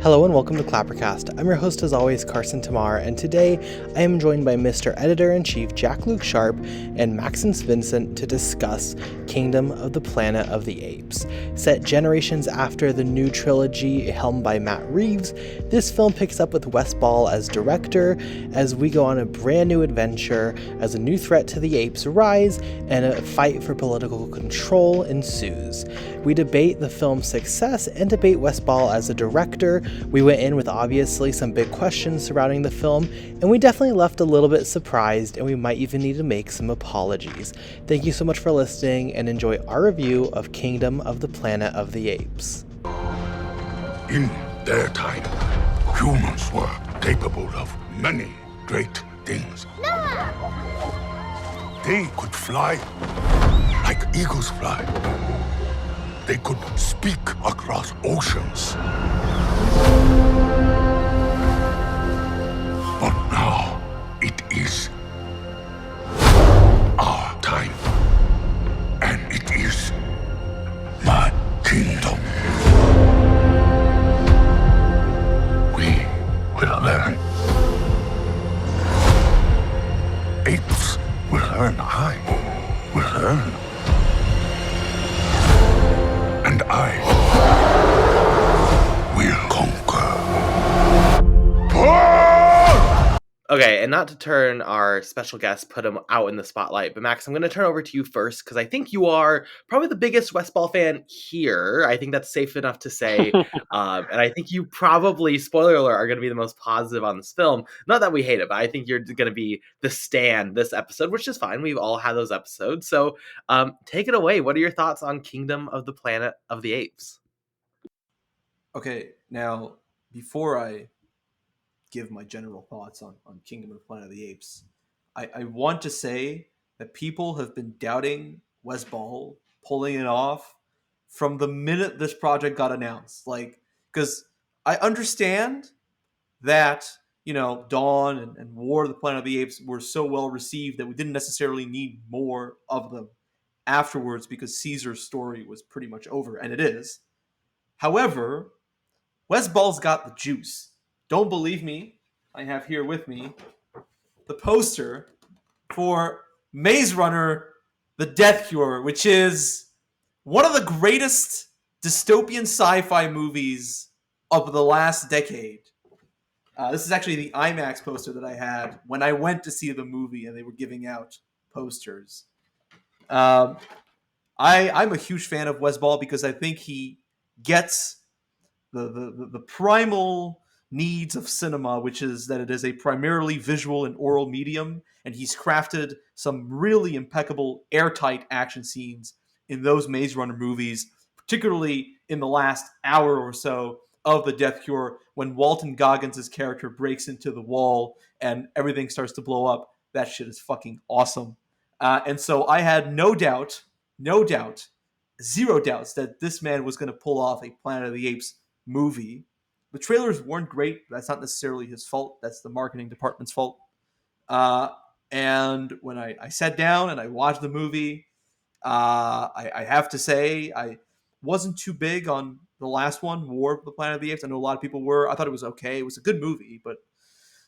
Hello and welcome to ClapperCast. I'm your host as always, Carson Timar, and today I am joined by Mr. Editor-in-Chief Jak-Luke Sharp and Maxance Vincent to discuss Kingdom of the Planet of the Apes. Set generations after the new trilogy helmed by Matt Reeves, this film picks up with Wes Ball as director as we go on a brand new adventure as a new threat to the apes rise and a fight for political control ensues. We debate the film's success and debate Wes Ball as a director. We went in with obviously some big questions surrounding the film, and we definitely left a little bit surprised, and we might even need to make some apologies. Thank you so much for listening, and enjoy our review of Kingdom of the Planet of the Apes. In their time, humans were capable of many great things. They could fly like eagles fly. They could speak across oceans. But now it is our time. And it is my kingdom. We will learn. Apes will learn. I will learn. And I will conquer. Okay, and not to turn our special guest, put him out in the spotlight, but Max, I'm going to turn over to you first, because I think you are probably the biggest Wes Ball fan here. I think that's safe enough to say. And I think you probably, spoiler alert, are going to be the most positive on this film. Not that we hate it, but I think you're going to be the stan this episode, which is fine. We've all had those episodes. So take it away. What are your thoughts on Kingdom of the Planet of the Apes? Okay, now, before I give my general thoughts on Kingdom of the Planet of the Apes, I want to say that people have been doubting Wes Ball pulling it off from the minute this project got announced. Like, because I understand that, Dawn and War of the Planet of the Apes were so well received that we didn't necessarily need more of them afterwards because Caesar's story was pretty much over, and it is. However, Wes Ball's got the juice. Don't believe me? I have here with me the poster for Maze Runner: The Death Cure, which is one of the greatest dystopian sci-fi movies of the last decade. This is actually the IMAX poster that I had when I went to see the movie and they were giving out posters. I'm a huge fan of Wes Ball because I think he gets the primal needs of cinema, which is that it is a primarily visual and oral medium, and he's crafted some really impeccable airtight action scenes in those Maze Runner movies, particularly in the last hour or so of The Death Cure, when Walton Goggins' character breaks into the wall and everything starts to blow up. That shit is fucking awesome. And so I had no doubt, zero doubts that this man was going to pull off a Planet of the Apes movie. The trailers weren't great. That's not necessarily his fault. That's the marketing department's fault. And when I sat down and I watched the movie, I have to say I wasn't too big on the last one, War of the Planet of the Apes. I know a lot of people were. I thought it was okay. It was a good movie, but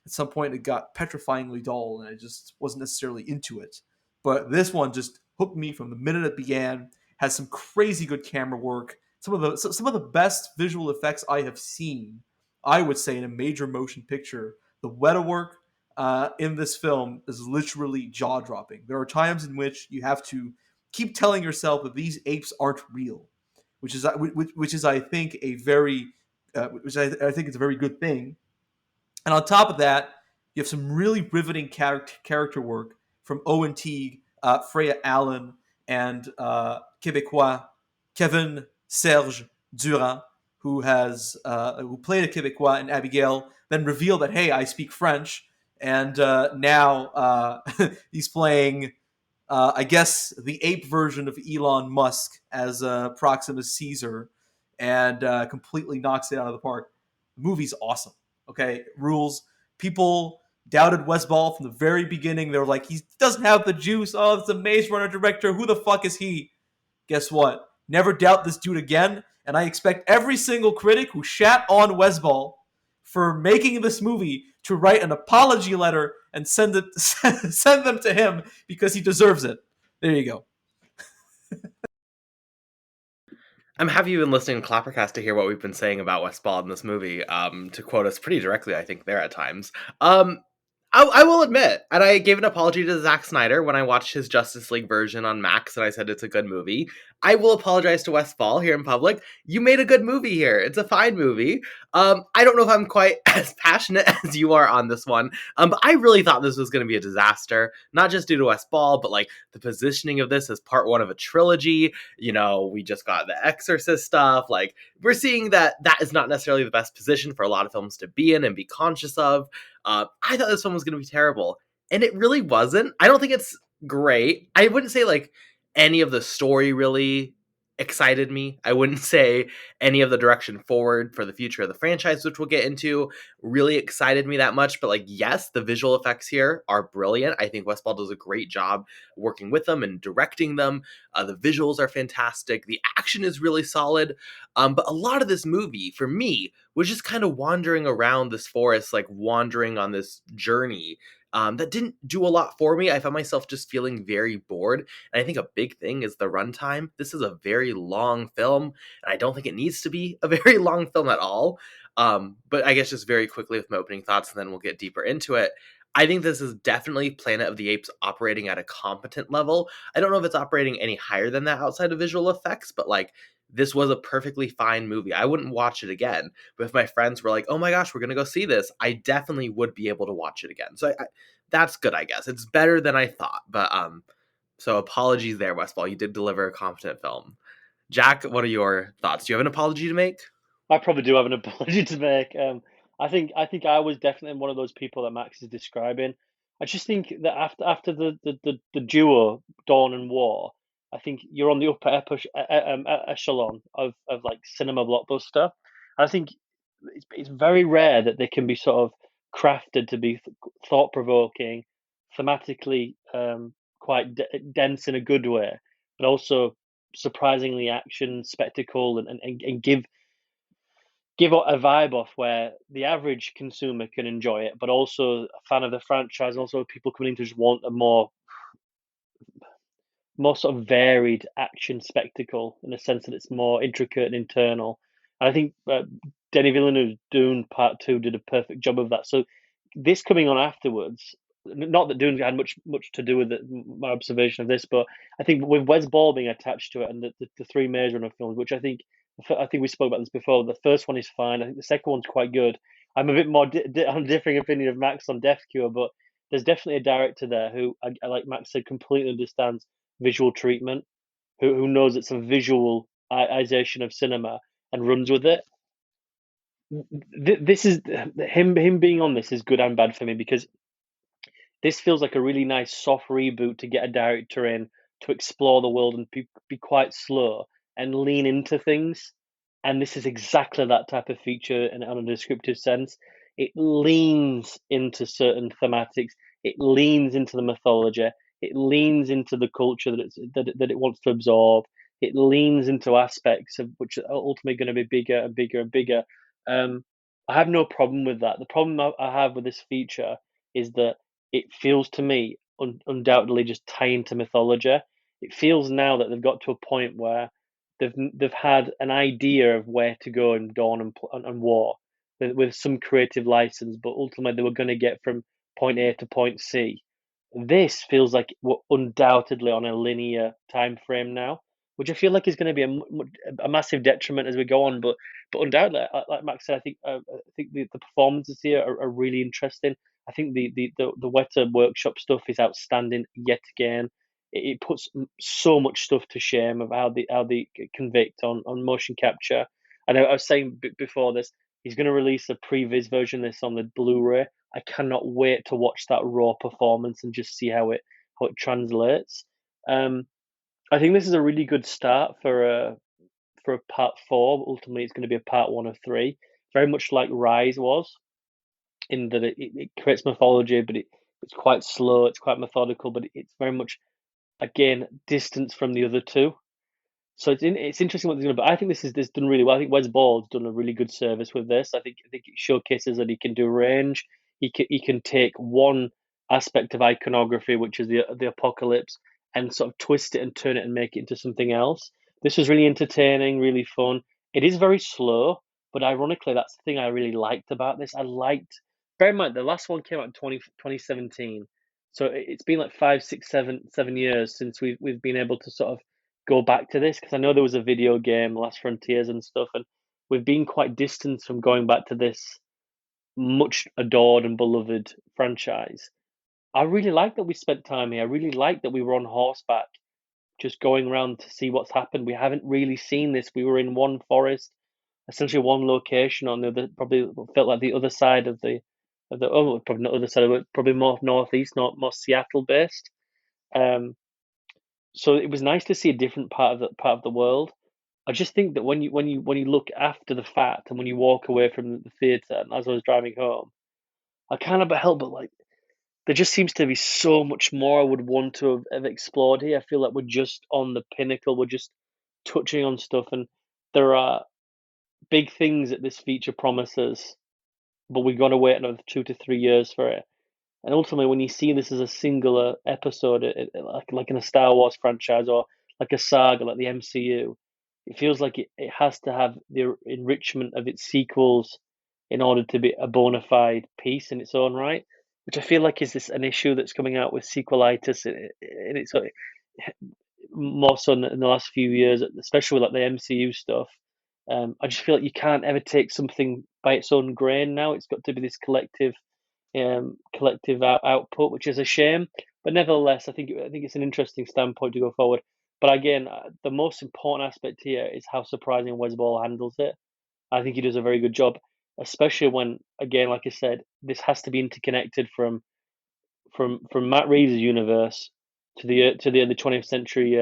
at some point it got petrifyingly dull, and I just wasn't necessarily into it. But this one just hooked me from the minute it began. Has some crazy good camera work. Some of the best visual effects I have seen, I would say, in a major motion picture. The weta work in this film is literally jaw-dropping. There are times in which you have to keep telling yourself that these apes aren't real, which is I think a very which I think is a very good thing. And on top of that, you have some really riveting character work from Owen Teague, Freya Allen, and Québécois Kevin Serge Durand, who played a Québécois in Abigail, then revealed that, hey, I speak French, and now he's playing, I guess, the ape version of Elon Musk as Proximus Caesar, and completely knocks it out of the park. The movie's awesome. Okay, rules. People doubted Wes Ball from the very beginning. They were like, he doesn't have the juice. Oh, it's a Maze Runner director. Who the fuck is he? Guess what? Never doubt this dude again. And I expect every single critic who shat on Westball for making this movie to write an apology letter and send them to him because he deserves it. There you go. I'm happy you've been listening to ClapperCast to hear what we've been saying about Westball in this movie. To quote us pretty directly, I think there at times. I will admit, and I gave an apology to Zack Snyder when I watched his Justice League version on Max, and I said it's a good movie. I will apologize to Westfall here in public. You made a good movie here. It's a fine movie. I don't know if I'm quite as passionate as you are on this one, but I really thought this was going to be a disaster, not just due to Westball, but like the positioning of this as part one of a trilogy. You know, we just got the Exorcist stuff. Like, we're seeing that is not necessarily the best position for a lot of films to be in and be conscious of. I thought this one was going to be terrible, and it really wasn't. I don't think it's great. I wouldn't say like any of the story really excited me. I wouldn't say any of the direction forward for the future of the franchise, which we'll get into, really excited me that much. But like, yes, the visual effects here are brilliant. I think Westball does a great job working with them and directing them. The visuals are fantastic. The action is really solid. But a lot of this movie, for me, was just kind of wandering around this forest, like wandering on this journey. That didn't do a lot for me. I found myself just feeling very bored. And I think a big thing is the runtime. This is a very long film, and I don't think it needs to be a very long film at all. But I guess just very quickly with my opening thoughts, and then we'll get deeper into it. I think this is definitely Planet of the Apes operating at a competent level. I don't know if it's operating any higher than that outside of visual effects, but like, this was a perfectly fine movie. I wouldn't watch it again. But if my friends were like, oh my gosh, we're going to go see this, I definitely would be able to watch it again. So that's good, I guess. It's better than I thought. But so apologies there, Westball. You did deliver a competent film. Jack, what are your thoughts? Do you have an apology to make? I probably do have an apology to make. I think I was definitely one of those people that Max is describing. I just think that after the duo Dawn and War, I think you're on the upper echelon of like cinema blockbuster. I think it's very rare that they can be sort of crafted to be thought provoking, thematically quite dense in a good way, but also surprisingly action spectacle and give a vibe off where the average consumer can enjoy it, but also a fan of the franchise, and also people coming in to just want a more sort of varied action spectacle in the sense that it's more intricate and internal. And I think Denis Villeneuve's Dune Part Two did a perfect job of that. So this coming on afterwards, not that Dune had much to do with my observation of this, but I think with Wes Ball being attached to it and the three Maze Runner films, which I think we spoke about this before. The first one is fine. I think the second one's quite good. I'm a bit more on a differing opinion of Max on Death Cure, but there's definitely a director there who, like Max said, completely understands visual treatment, who knows it's a visualization of cinema and runs with it. This is him being on this is good and bad for me, because this feels like a really nice soft reboot to get a director in to explore the world and be quite slow and lean into things. And this is exactly that type of feature in on a descriptive sense. It leans into certain thematics. It leans into the mythology. It leans into the culture that it wants to absorb. It leans into aspects of which are ultimately going to be bigger and bigger and bigger. I have no problem with that. The problem I have with this feature is that it feels to me undoubtedly just tying to mythology. It feels now that they've got to a point where they've had an idea of where to go in Dawn and War with some creative license, but ultimately they were going to get from point A to point C. This feels like we're undoubtedly on a linear time frame now, which I feel like is going to be a massive detriment as we go on. But undoubtedly, like Max said, I think the performances here are really interesting. I think the Weta Workshop stuff is outstanding yet again. It puts so much stuff to shame of how they convict on motion capture. And I was saying before this, he's going to release a previs version of this on the Blu-ray. I cannot wait to watch that raw performance and just see how it translates. I think this is a really good start for a part four. Ultimately, it's going to be a part one of three, very much like Rise was, in that it creates mythology, but it's quite slow, it's quite methodical, but it's very much, again, distance from the other two. So it's interesting what they're doing, but I think this done really well. I think Wes Ball's done a really good service with this. I think it showcases that he can do range. He can take one aspect of iconography, which is the apocalypse, and sort of twist it and turn it and make it into something else. This was really entertaining, really fun. It is very slow, but ironically, that's the thing I really liked about this. Bear in mind, the last one came out in 2017, so it's been like 5, 6, 7 years since we've been able to sort of go back to this, because I know there was a video game, Last Frontiers and stuff, and we've been quite distant from going back to this much adored and beloved franchise. I really like that we spent time here. I really like that we were on horseback, just going around to see what's happened. We haven't really seen this. We were in one forest, essentially one location on the other, probably felt like the other side of the probably not other side of it, probably more northeast, not more Seattle based. Um, so it was nice to see a different part of the world. I just think that when you look after the fact and when you walk away from the theater, and as I was driving home, I can't help but like there just seems to be so much more I would want to have explored here. I feel like we're just on the pinnacle. We're just touching on stuff, and there are big things that this feature promises, but we've got to wait another 2 to 3 years for it. And ultimately, when you see this as a singular episode, like in a Star Wars franchise or like a saga like the MCU, it feels like it has to have the enrichment of its sequels in order to be a bona fide piece in its own right, which I feel like is an issue that's coming out with sequelitis in its more so in the last few years, especially with like the MCU stuff. I just feel like you can't ever take something by its own grain now. It's got to be this collective output, which is a shame. But nevertheless, I think it's an interesting standpoint to go forward. But again, the most important aspect here is how surprising Wes Ball handles it. I think he does a very good job, especially when, again, like I said, this has to be interconnected from Matt Reeves' universe to the 20th century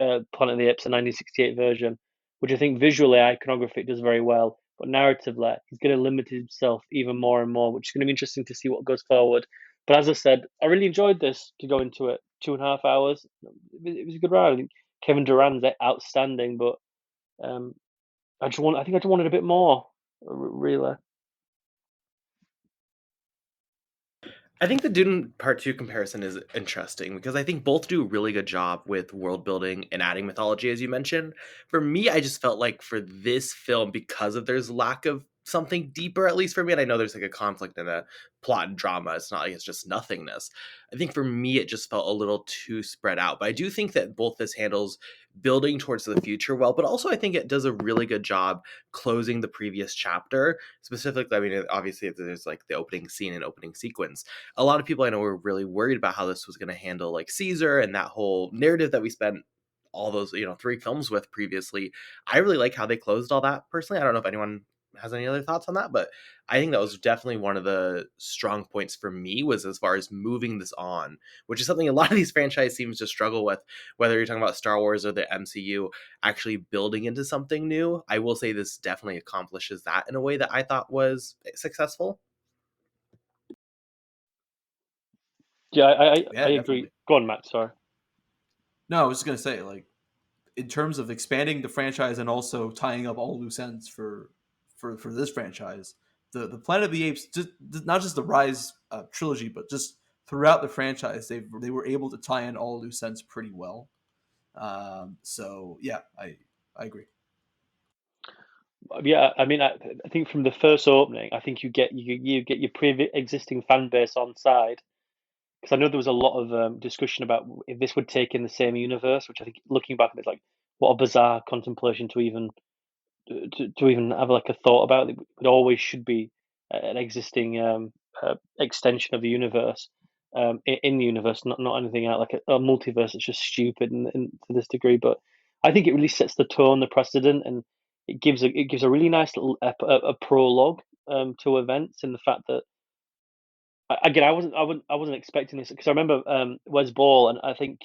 Planet of the Apes, the 1968 version, which I think visually, iconography does very well, but narratively, he's going to limit himself even more and more, which is going to be interesting to see what goes forward. But as I said, I really enjoyed this to go into it. 2.5 hours, it was a good ride. I think Kevin Durant's outstanding, but um, I think I just wanted a bit more, really. I think the Dune Part 2 comparison is interesting because I think both do a really good job with world building and adding mythology, as you mentioned. For me, I just felt like for this film, because of there's lack of something deeper, at least for me, and I know there's like a conflict and a plot and drama. It's not like it's just nothingness. I think for me, it just felt a little too spread out. But I do think that both this handles building towards the future well, but also I think it does a really good job closing the previous chapter. Specifically, I mean, obviously, there's like the opening scene and opening sequence. A lot of people I know were really worried about how this was going to handle like Caesar and that whole narrative that we spent all those 3 films with previously. I really like how they closed all that personally. I don't know if anyone has any other thoughts on that, but I think that was definitely one of the strong points for me, was as far as moving this on, which is something a lot of these franchises seems to struggle with, whether you're talking about Star Wars or the MCU, actually building into something new. I will say this definitely accomplishes that in a way that I thought was successful. Yeah, I Yeah, agree. definitely. Go on, Matt. Sorry. No, I was just gonna say, like, in terms of expanding the franchise and also tying up all loose ends for this franchise, the Planet of the Apes, just not just the Rise trilogy, but just throughout the franchise, they were able to tie in all loose ends pretty well. So yeah, I agree. Yeah, I mean, I think from the first opening, I think you get your pre-existing fan base on side, because I know there was a lot of discussion about if this would take in the same universe, which I think looking back, it's like what a bizarre contemplation to even have like a thought about. It always should be an existing extension of the universe, in the universe, not anything out like a multiverse. It's just stupid to this degree, but I think it really sets the tone, the precedent, and it gives a really nice little a prologue to events, in the fact that again, I wasn't expecting this, because I remember Wes Ball, and I think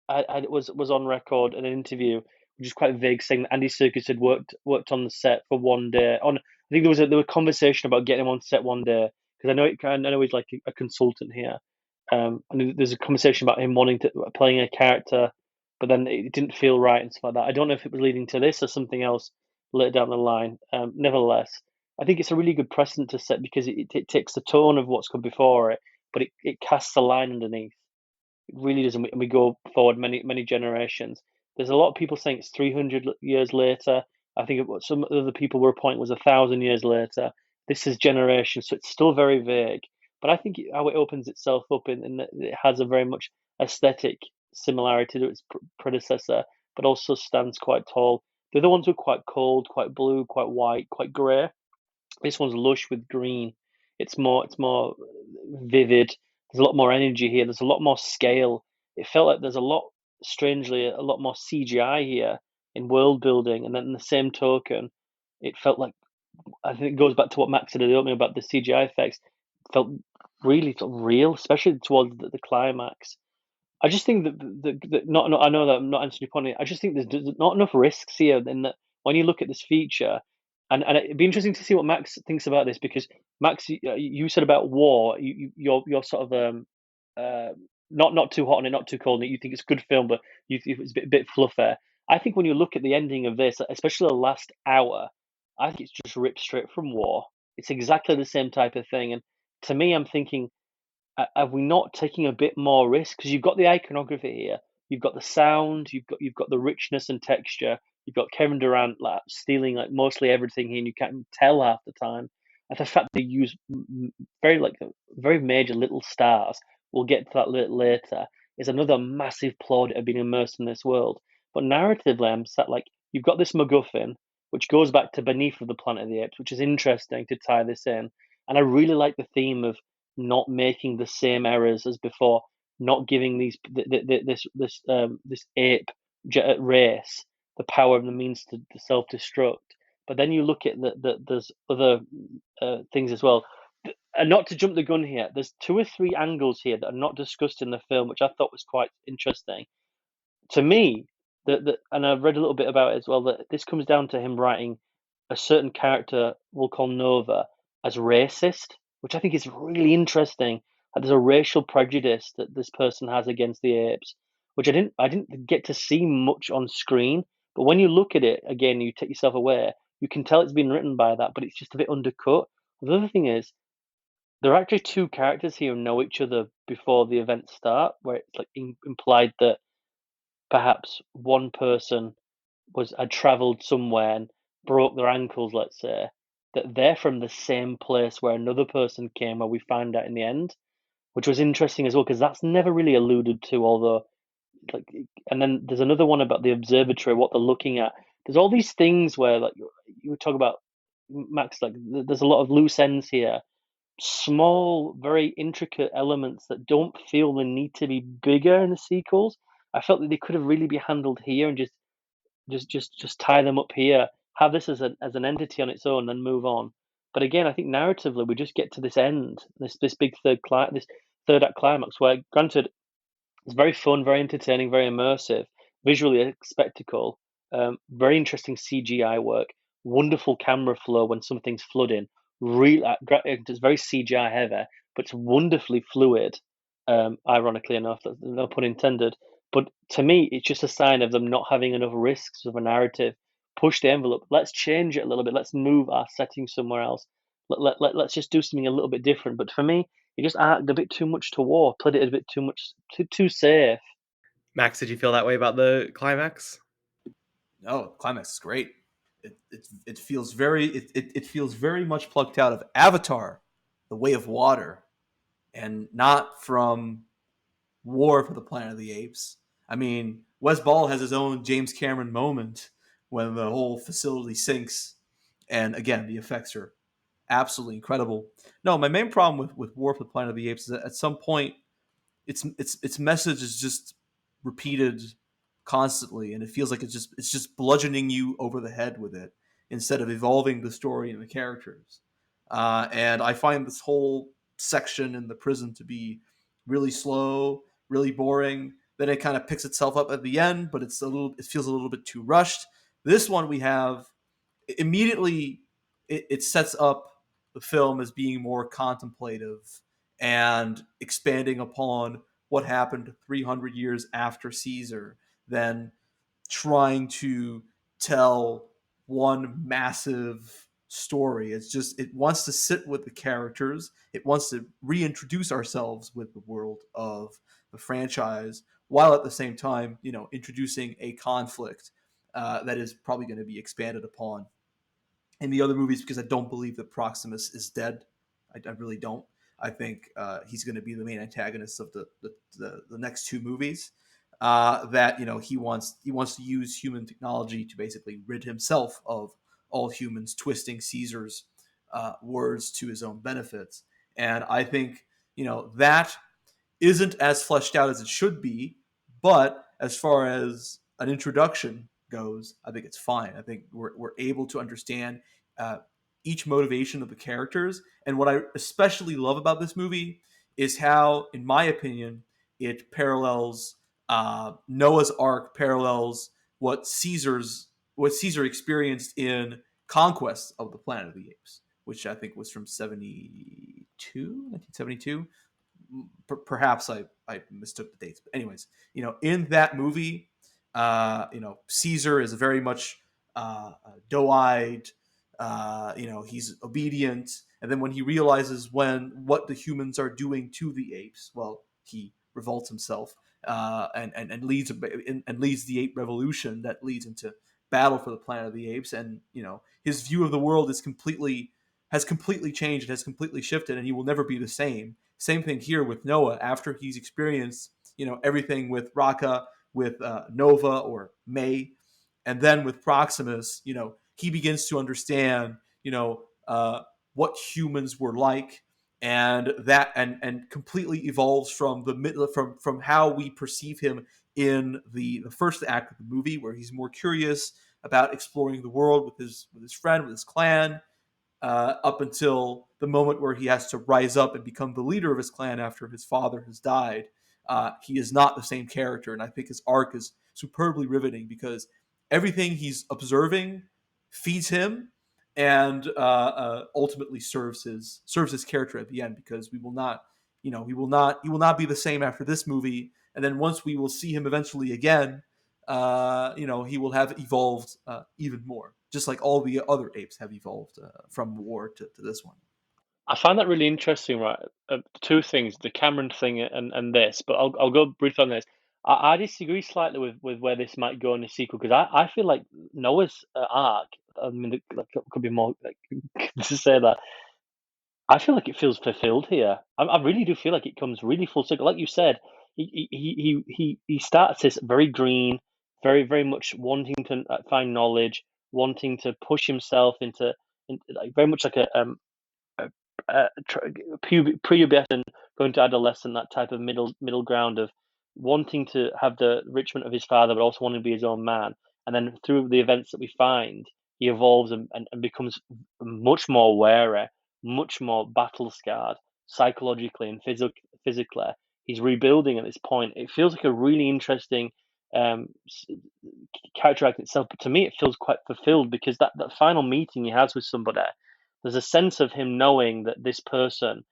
I was on record in an interview, which is quite vague, saying that Andy Serkis had worked on the set for one day. I think there was conversation about getting him on set one day, because I know he's like a consultant here, and there's a conversation about him wanting to playing a character but then it didn't feel right and stuff like that. I don't know if it was leading to this or something else later down the line. Nevertheless, I think it's a really good precedent to set because it takes the tone of what's come before it, but it casts a line underneath. It really does, and we go forward many generations. There's a lot of people saying it's 300 years later. I think what some other people were pointing was 1,000 years later. This is generations, so it's still very vague. But I think how it opens itself up in that it has a very much aesthetic similarity to its predecessor, but also stands quite tall. The other ones were quite cold, quite blue, quite white, quite grey. This one's lush with green. It's more vivid. There's a lot more energy here. There's a lot more scale. It felt like there's strangely, a lot more CGI here in world building. And then in the same token, it felt like, I think it goes back to what Max said at the opening about the CGI effects. It felt really sort of real, especially towards the climax. I just think that not I know that I'm not answering your point. I just think there's not enough risks here. In that when you look at this feature, and it'd be interesting to see what Max thinks about this because Max, you said about war, you're sort of uh, not too hot on it, not too cold on it. You think it's a good film, but you think it's a bit fluffer. I think when you look at the ending of this, especially the last hour, I think it's just ripped straight from war. It's exactly the same type of thing, and to me, I'm thinking are we not taking a bit more risk? Because you've got the iconography here, you've got the sound, you've got the richness and texture, you've got Kevin Durant like stealing like mostly everything here, and you can't tell half the time. And the fact they use very major little stars, we'll get to that later, is another massive plaudit of being immersed in this world. But narratively, I'm sat like you've got this MacGuffin, which goes back to Beneath of the Planet of the Apes, which is interesting to tie this in. And I really like the theme of not making the same errors as before, not giving this ape race the power and the means to self destruct. But then you look at there's other things as well. And not to jump the gun here, there's 2 or 3 angles here that are not discussed in the film, which I thought was quite interesting. To me, and I've read a little bit about it as well, that this comes down to him writing a certain character we'll call Nova as racist, which I think is really interesting. That there's a racial prejudice that this person has against the apes, which I didn't get to see much on screen. But when you look at it again, you take yourself away. You can tell it's been written by that, but it's just a bit undercut. The other thing is there are actually 2 characters here who know each other before the events start, where it's like implied that perhaps one person had travelled somewhere and broke their ankles, let's say, that they're from the same place where another person came, where we find out in the end, which was interesting as well because that's never really alluded to. Although, like, and then there's another one about the observatory, what they're looking at. There's all these things where, like, you would talk about Max, like, there's a lot of loose ends here, small, very intricate elements that don't feel the need to be bigger in the sequels. I felt that they could have really be handled here and just tie them up here, have this as an entity on its own, and move on. But again, I think narratively, we just get to this end, this big this third act climax, where granted, it's very fun, very entertaining, very immersive, visually a spectacle, very interesting CGI work, wonderful camera flow when something's flooding. Really, it's very CGI heavy, but it's wonderfully fluid. Ironically enough, no pun intended. But to me, it's just a sign of them not having enough risks of a narrative. Push the envelope. Let's change it a little bit. Let's move our setting somewhere else. Let's just do something a little bit different. But for me, it just acted a bit too much to war. Played it a bit too much, too safe. Max, did you feel that way about the climax? No, climax is great. It feels it feels very much plucked out of Avatar, The Way of Water, and not from War for the Planet of the Apes. I mean, Wes Ball has his own James Cameron moment when the whole facility sinks, and again, the effects are absolutely incredible. No, my main problem with War for the Planet of the Apes is that at some point, its message is just repeated constantly, and it feels like it's just bludgeoning you over the head with it instead of evolving the story and the characters. And I find this whole section in the prison to be really slow, really boring. Then it kind of picks itself up at the end, but it feels a little bit too rushed. This one we have immediately it sets up the film as being more contemplative and expanding upon what happened 300 years after Caesar. than trying to tell one massive story. It wants to sit with the characters. It wants to reintroduce ourselves with the world of the franchise, while at the same time, introducing a conflict that is probably going to be expanded upon in the other movies, because I don't believe that Proximus is dead. I really don't. I think he's going to be the main antagonist of the next two movies. That he wants to use human technology to basically rid himself of all humans, twisting Caesar's words to his own benefits. And I think that isn't as fleshed out as it should be, but as far as an introduction goes, I think it's fine. I think we're able to understand each motivation of the characters. And what I especially love about this movie is how, in my opinion, it parallels Noah's Ark parallels what Caesar experienced in Conquest of the Planet of the Apes, which I think was from 1972. Perhaps I mistook the dates, but anyways, in that movie, Caesar is very much doe-eyed. He's obedient, and then when he realizes what the humans are doing to the apes, well, he revolts himself and leads the ape revolution that leads into battle for the Planet of the Apes. And his view of the world has completely changed, and has completely shifted, and he will never be the same. Same thing here with Noah. After he's experienced everything with Raka, with Nova or May, and then with Proximus, he begins to understand what humans were like, and completely evolves from from how we perceive him in the first act of the movie, where he's more curious about exploring the world with his friend, with his clan, up until the moment where he has to rise up and become the leader of his clan after his father has died. He is not the same character, and I think his arc is superbly riveting, because everything he's observing feeds him, and ultimately serves his character at the end, because he will not be the same after this movie. And then once we will see him eventually again, he will have evolved even more, just like all the other apes have evolved from war to this one. I find that really interesting, right? Two things: the Cameron thing and this. But I'll go briefly on this. I disagree slightly with where this might go in the sequel, because I feel like Noah's arc. I mean, could be more to say that. I feel like it feels fulfilled here. I really do feel like it comes really full circle. Like you said, he starts this very green, very much wanting to find knowledge, wanting to push himself into like very much like prepubescent, going to adolescent, that type of middle ground of wanting to have the enrichment of his father, but also wanting to be his own man. And then through the events that we find, he evolves and becomes much more wary, much more battle scarred, psychologically and physically. He's rebuilding at this point. It feels like a really interesting character act itself, but to me, it feels quite fulfilled, because that final meeting he has with somebody, there's a sense of him knowing that this person,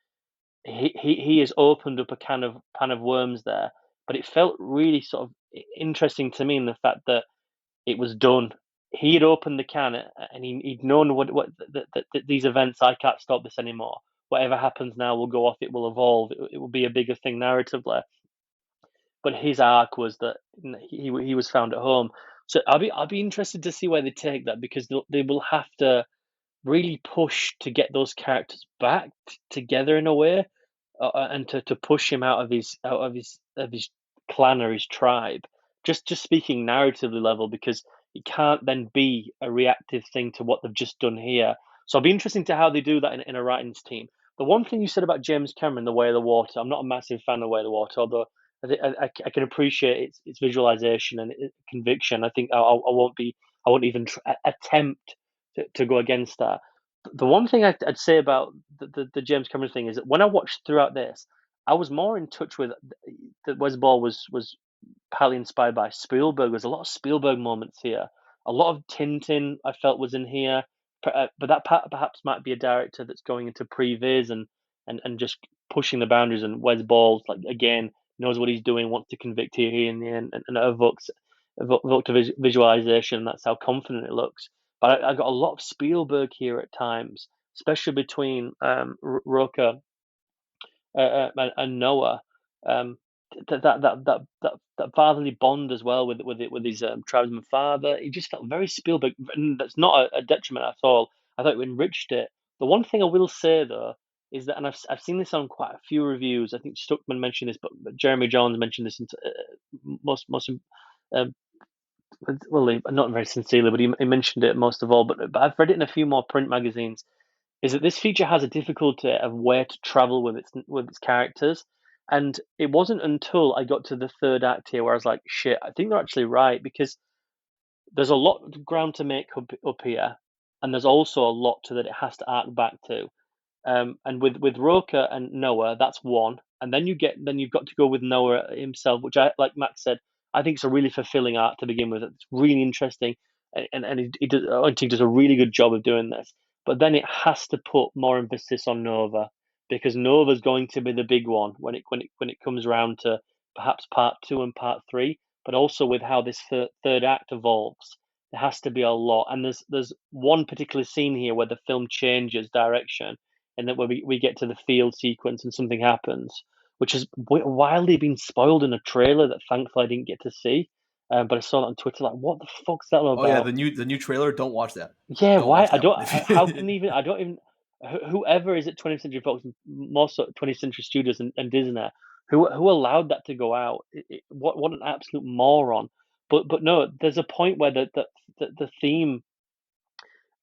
he has opened up a can of worms there. But it felt really sort of interesting to me in the fact that it was done. He had opened the can, and he'd known that these events, I can't stop this anymore. Whatever happens now will go off. It will evolve. It will be a bigger thing narratively. But his arc was that he was found at home. So I'll be interested to see where they take that, because they will have to really push to get those characters back together in a way, and to push him out of his clan or his tribe. Just speaking narratively level, because it can't then be a reactive thing to what they've just done here. So it'll be interesting to how they do that in a writings team. The one thing you said about James Cameron, The Way of the Water, I'm not a massive fan of The Way of the Water, although I can appreciate its visualization and its conviction. I think I won't even attempt to go against that. The one thing I'd say about the James Cameron thing is that when I watched throughout this, I was more in touch with that. Wes Ball was partly inspired by Spielberg. There's a lot of Spielberg moments here. A lot of Tintin I felt was in here, but that perhaps might be a director that's going into previs and just pushing the boundaries. And Wes Ball, like, again, knows what he's doing, wants to convict here in the end, and evokes evoked a visualization. That's how confident it looks. But I got a lot of Spielberg here at times, especially between Roka and Noah. Um, that fatherly bond as well with his tribesman father. He just felt very Spielberg, and that's not a detriment at all. I thought it enriched it. The one thing I will say though is that, and I've seen this on quite a few reviews. I think Stuckman mentioned this, but Jeremy Jones mentioned this in most um, well, not very sincerely, but he mentioned it most of all. But I've read it in a few more print magazines. Is that this feature has a difficulty of where to travel with its characters, and it wasn't until I got to the third act here where I was like, shit, I think they're actually right, because there's a lot of ground to make up here, and there's also a lot to that it has to arc back to. And with Roka and Noah, that's one, and then you've got to go with Noah himself, which I, like Max said, I think it's a really fulfilling arc to begin with. It's really interesting, and he does, I think does a really good job of doing this. But then it has to put more emphasis on Nova, because Nova's going to be the big one when it comes around to perhaps part two and part three, but also with how this third act evolves. There has to be a lot, and there's one particular scene here where the film changes direction, and then when we get to the field sequence and something happens, which has wildly been spoiled in a trailer that thankfully I didn't get to see. But I saw that on Twitter, like, what the fuck's that all Oh yeah, about? the new trailer. Don't watch that. Yeah, Don't why? watch I that don't. one. How can even? I don't even. Whoever is at 20th Century Fox, more so 20th Century Studios and Disney, who allowed that to go out? What an absolute moron! But no, there's a point where the theme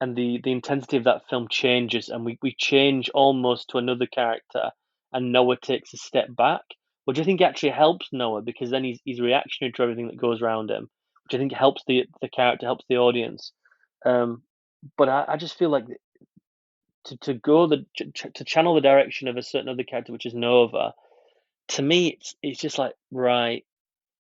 and the intensity of that film changes, and we change almost to another character, and Noah takes a step back, which I think actually helps Noah, because then he's reactionary to everything that goes around him, which I think helps the character, helps the audience. Um, but I just feel like to go to channel the direction of a certain other character, which is Nova. To me, it's just like, right,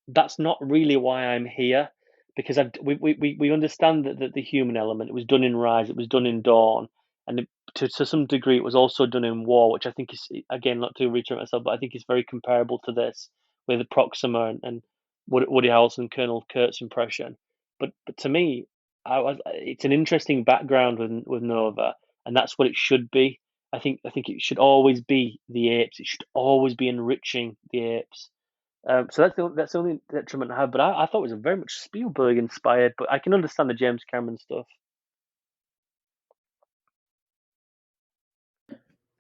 that's not really why I'm here, because we understand that the human element. It was done in Rise, it was done in Dawn, and to some degree, it was also done in War, which I think is, again, not to reiterate myself, but I think is very comparable to this with the Proxima and Woody Harrelson, Colonel Kurt's impression. But to me, it's an interesting background with Nova, and that's what it should be. I think it should always be the apes. It should always be enriching the apes. So that's the only detriment I have. But I thought it was a very much Spielberg inspired. But I can understand the James Cameron stuff.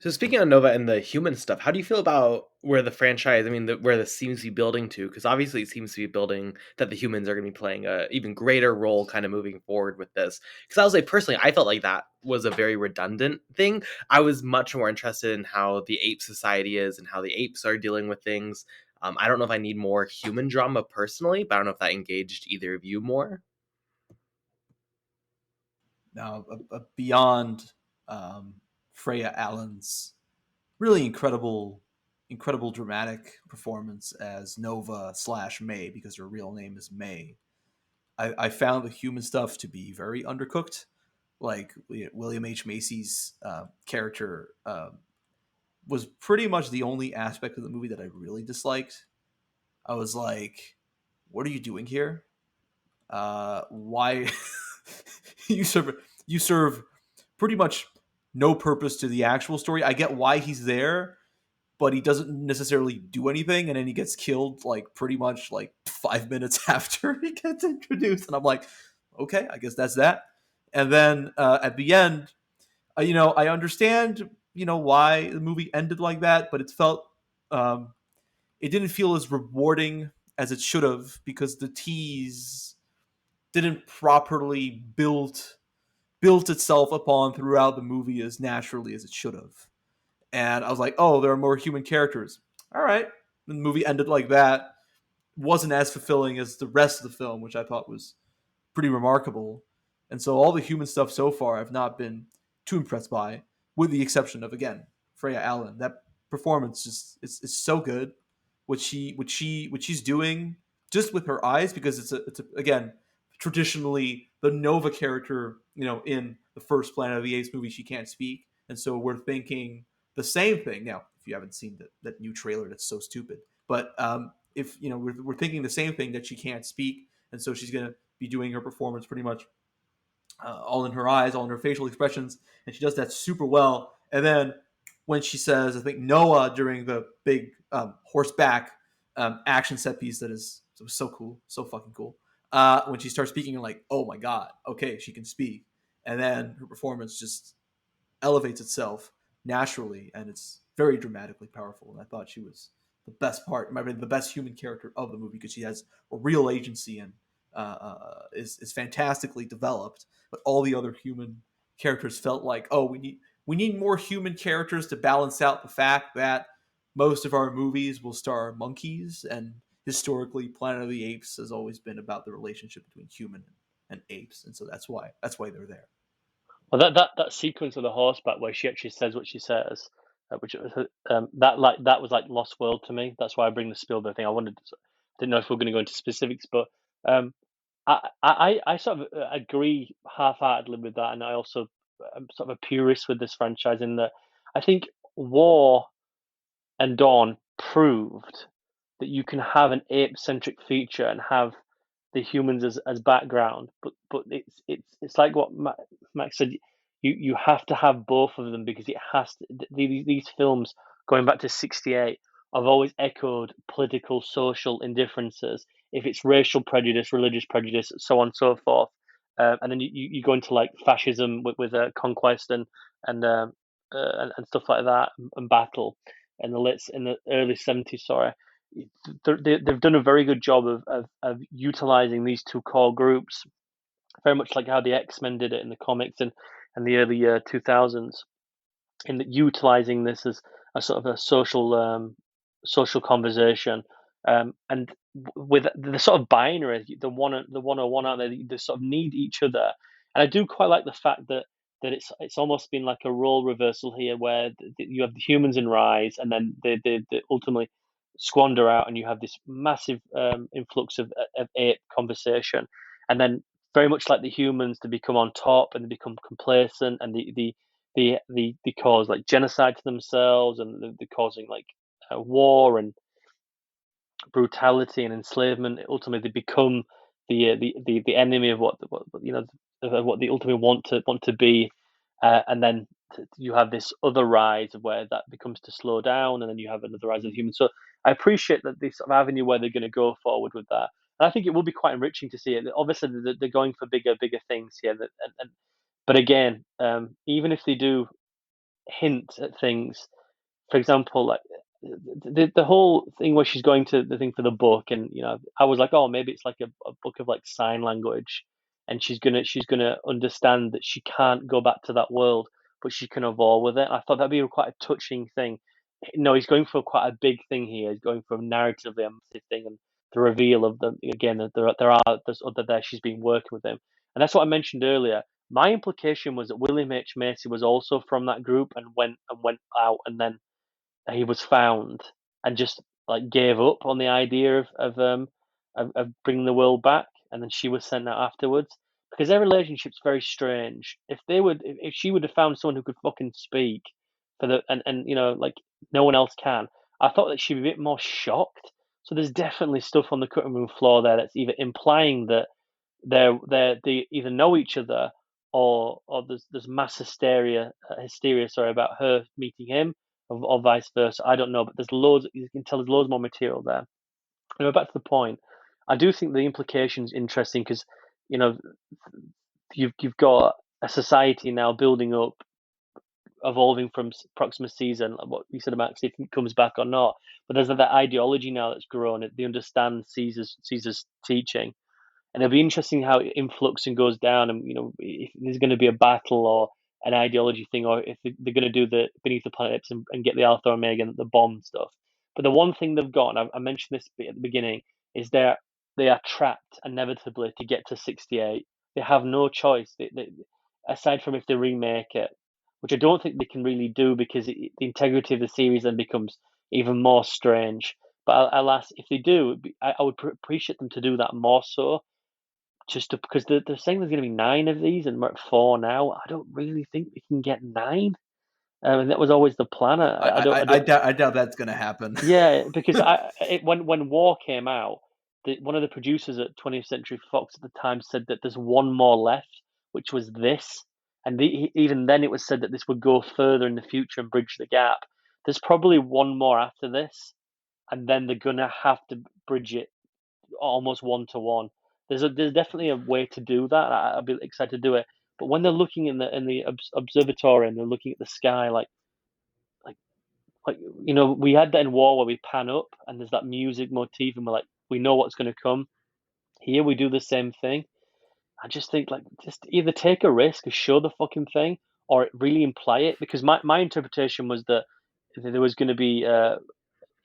So speaking of Nova and the human stuff, how do you feel about where the franchise, where this seems to be building to? Because obviously it seems to be building that the humans are going to be playing a even greater role kind of moving forward with this. Because I was like, personally, I felt like that was a very redundant thing. I was much more interested in how the ape society is and how the apes are dealing with things. I don't know if I need more human drama personally, but I don't know if that engaged either of you more. Now, beyond Freya Allen's really incredible dramatic performance as Nova / May, because her real name is May, I found the human stuff to be very undercooked. Like William H. Macy's character was pretty much the only aspect of the movie that I really disliked. I was like, "What are you doing here? Why you serve pretty much no purpose to the actual story. I get why he's there, but he doesn't necessarily do anything, and then he gets killed like pretty much like 5 minutes after he gets introduced, and I'm like, okay, I guess that's that. And then at the end, I understand why the movie ended like that, but um, it didn't feel as rewarding as it should have, because the tease didn't properly built itself upon throughout the movie as naturally as it should have. And I was like, oh, there are more human characters. All right. The movie ended like that. Wasn't as fulfilling as the rest of the film, which I thought was pretty remarkable. And so all the human stuff so far I've not been too impressed by, with the exception of, again, Freya Allen. That performance is so good. What she's doing just with her eyes, because it's again, traditionally the Nova character, in the first Planet of the Apes movie, she can't speak. And so we're thinking the same thing. Now, if you haven't seen that new trailer, that's so stupid. But if we're thinking the same thing, that she can't speak, and so she's going to be doing her performance pretty much all in her eyes, all in her facial expressions, and she does that super well. And then when she says, I think Noah during the big horseback action set piece that is so cool, so fucking cool. When she starts speaking, you're like, oh my god, okay, she can speak, and then her performance just elevates itself naturally, and it's very dramatically powerful. And I thought she was the best part, maybe the best human character of the movie, because she has a real agency and is fantastically developed. But all the other human characters felt like, oh, we need more human characters to balance out the fact that most of our movies will star monkeys, and historically, Planet of the Apes has always been about the relationship between human and apes, and so that's why they're there. Well, that sequence of the horseback where she actually says what she says, which that was like Lost World to me. That's why I bring the Spielberg thing. Didn't know if we are going to go into specifics, but I sort of agree half-heartedly with that, and I also am sort of a purist with this franchise in that I think War and Dawn proved that you can have an ape-centric feature and have the humans as background, but it's like what Max said. You have to have both of them because it has to. These films going back to '68 have always echoed political, social indifferences. If it's racial prejudice, religious prejudice, so on and so forth, and then you go into like fascism with conquest and stuff like that, and battle in the early '70s. Sorry, they've done a very good job of utilizing these two core groups, very much like how the X-Men did it in the comics and the early 2000s, in that utilizing this as a sort of a social conversation, and with the sort of binary, the 101 out there, they sort of need each other. And I do quite like the fact that it's almost been like a role reversal here, where you have the humans in rise, and then they ultimately squander out, and you have this massive influx of ape conversation, and then very much like the humans, to become on top and they become complacent, and they cause like genocide to themselves, and they're causing like war and brutality and enslavement. Ultimately, they become the enemy of what of what they ultimately want to be, and then you have this other rise where that becomes to slow down, and then you have another rise of humans. So I appreciate that this sort of avenue where they're going to go forward with that, and I think it will be quite enriching to see it. Obviously, they're going for bigger things here, but again, even if they do hint at things, for example, like the whole thing where she's going to the thing for the book, and I was like, oh, maybe it's like a book of like sign language, and she's gonna understand that she can't go back to that world, but she can evolve with it. I thought that'd be quite a touching thing. No, he's going for quite a big thing here. He's going for a narratively massive thing, and the reveal of them again, that there's other there. She's been working with him, and that's what I mentioned earlier. My implication was that William H. Macy was also from that group and went out, and then he was found and just like gave up on the idea of bringing the world back, and then she was sent out afterwards, because their relationship's very strange. If she would have found someone who could fucking speak for the and like no one else can, I thought that she'd be a bit more shocked. So there's definitely stuff on the cutting room floor there that's either implying that they either know each other, or there's mass hysteria sorry, about her meeting him, or vice versa. I don't know, but there's loads. You can tell there's loads more material there. Anyway, back to the point. I do think the implication's interesting, because you've got a society now building up, evolving from Proxima Season, what you said, Max, if it comes back or not. But there's that ideology now that's grown. They understand Caesar's teaching, and it'll be interesting how it influx and goes down, and if there's going to be a battle or an ideology thing, or if they're going to do the Beneath the Planet Apes and get the Alpha Omega and the bomb stuff. But the one thing they've got, and I mentioned this at the beginning, is they are trapped inevitably to get to 68. They have no choice, aside from if they remake it, which I don't think they can really do, because the integrity of the series then becomes even more strange. But alas, if they do, I would appreciate them to do that more so, because they're saying there's going to be 9 of these, and we're at 4 now. I don't really think we can get 9. And that was always the plan. I doubt that's going to happen. Yeah, because when War came out, one of the producers at 20th Century Fox at the time said that there's one more left, which was this. And even then, it was said that this would go further in the future and bridge the gap. There's probably one more after this, and then they're gonna have to bridge it almost one to one. There's definitely a way to do that. I'll be excited to do it. But when they're looking in the observatory and they're looking at the sky, like we had that in War where we pan up and there's that music motif and we know what's going to come. Here we do the same thing. I just think just either take a risk and show the fucking thing, or really imply it. Because my interpretation was that there was going to be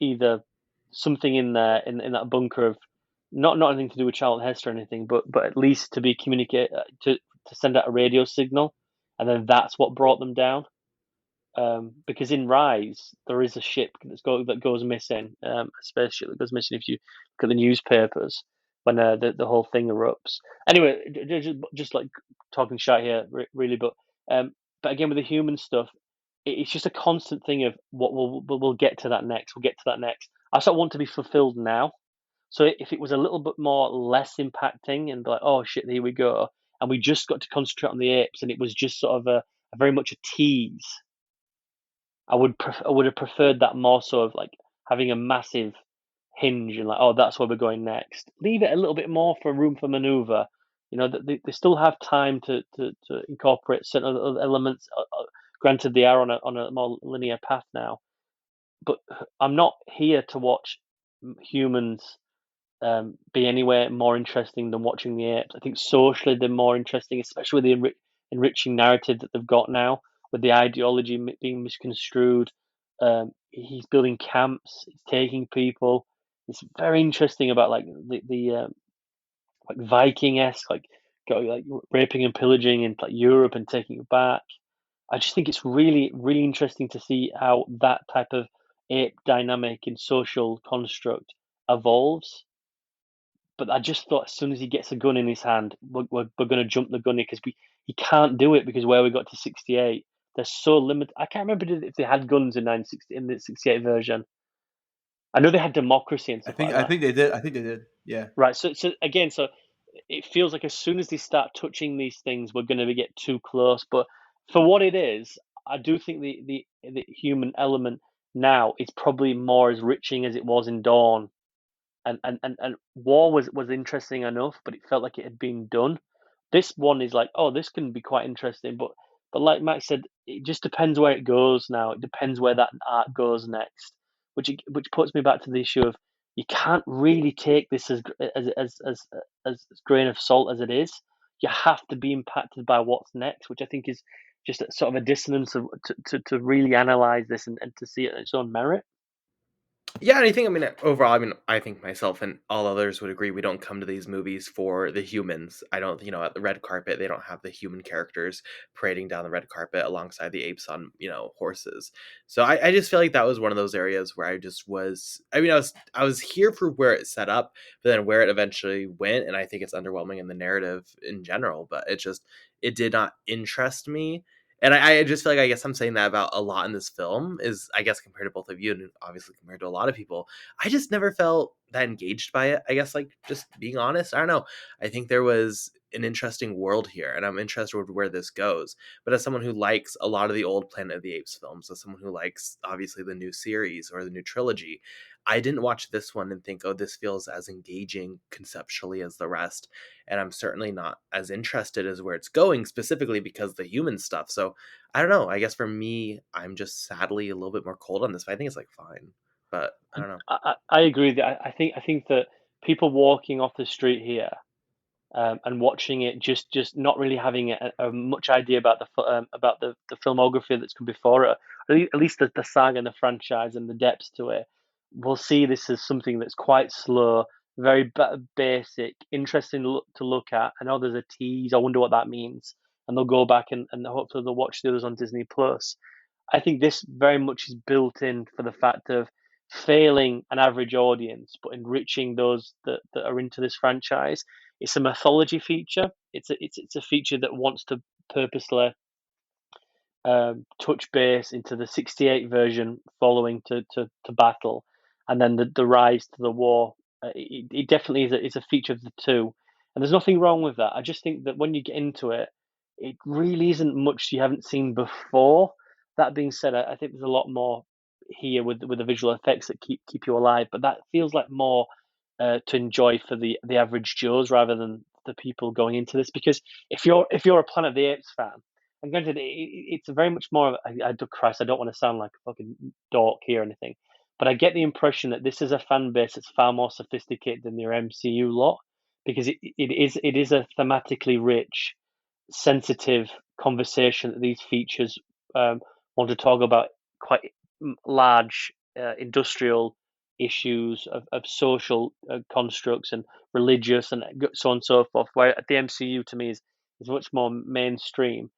either something in there in that bunker of not anything to do with Charlton Heston or anything, but at least to be communicate to send out a radio signal, and then that's what brought them down. Because in Rise there is a ship that goes missing, a spaceship that goes missing. If you look at the newspapers when the whole thing erupts. Anyway, just like talking shit here, really, but again with the human stuff, it's just a constant thing of what we'll get to that next. We'll get to that next. I sort of want to be fulfilled now. So if it was a little bit more less impacting and like, oh shit, here we go, and we just got to concentrate on the apes, and it was just sort of a very much a tease, I would have preferred that more so of like having a massive hinge and like, oh, that's where we're going next. Leave it a little bit more for room for maneuver. They still have time to incorporate certain other elements. Granted, they are on a more linear path now, but I'm not here to watch humans be anywhere more interesting than watching the apes. I think socially they're more interesting, especially with the enriching narrative that they've got now, with the ideology being misconstrued. He's building camps. He's taking people. It's very interesting about like the like Viking-esque, like raping and pillaging in like Europe and taking it back. I just think it's really, really interesting to see how that type of ape dynamic and social construct evolves. But I just thought as soon as he gets a gun in his hand, we're going to jump the gun because he can't do it because where we got to 68, they're so limited. I can't remember if they had guns in the 68 version. I know they had democracy and stuff like that. I think they did. I think they did. Yeah. Right. So again, it feels like as soon as they start touching these things, we're going to get too close. But for what it is, I do think the human element now is probably more as riching as it was in Dawn. And War was interesting enough, but it felt like it had been done. This one is like, oh, this can be quite interesting, but like Max said, it just depends where it goes now. It depends where that art goes next, which puts me back to the issue of you can't really take this as grain of salt as it is. You have to be impacted by what's next, which I think is just a, sort of a dissonance of, to really analyze this and to see it in its own merit. Yeah, and I mean, overall, I think myself and all others would agree we don't come to these movies for the humans. I don't, at the red carpet, they don't have the human characters parading down the red carpet alongside the apes on, horses. So I just feel like that was one of those areas where I just was, I was here for where it set up, but then where it eventually went, and I think it's underwhelming in the narrative in general, but it did not interest me. And I just feel like I guess I'm saying that about a lot in this film is, I guess, compared to both of you and obviously compared to a lot of people, I just never felt that engaged by it. I guess, like, just being honest, I don't know. I think there was an interesting world here and I'm interested with where this goes. But as someone who likes a lot of the old Planet of the Apes films, as someone who likes obviously the new series or the new trilogy, I didn't watch this one and think, oh, this feels as engaging conceptually as the rest. And I'm certainly not as interested as where it's going, specifically because of the human stuff. So I don't know. I guess for me, I'm just sadly a little bit more cold on this, but I think it's like fine. But I don't know. I agree that I think that people walking off the street here and watching it, just not really having a much idea about the filmography that's come before it, or at least the saga and the franchise and the depths to it, will see this as something that's quite slow, very basic, interesting to look at. I know there's a tease. I wonder what that means, and they'll go back and hopefully they'll watch the others on Disney Plus. I think this very much is built in for the fact of failing an average audience, but enriching those that are into this franchise. It's a mythology feature. It's a feature that wants to purposely touch base into the 68 version following to battle, and then the rise to the war It definitely is a feature of the two, and there's nothing wrong with that. I just think that when you get into it, it really isn't much you haven't seen before. That being said, I think there's a lot more here with the visual effects that keep you alive, but that feels like more to enjoy for the average Joes rather than the people going into this. Because if you're a Planet of the Apes fan, and granted, it's very much more of Christ, I don't want to sound like a fucking dork here or anything, but I get the impression that this is a fan base that's far more sophisticated than your MCU lot, because it is a thematically rich, sensitive conversation that these features um, want to talk about quite large industrial issues of social constructs and religious and so on and so forth. Where the MCU to me is much more mainstream.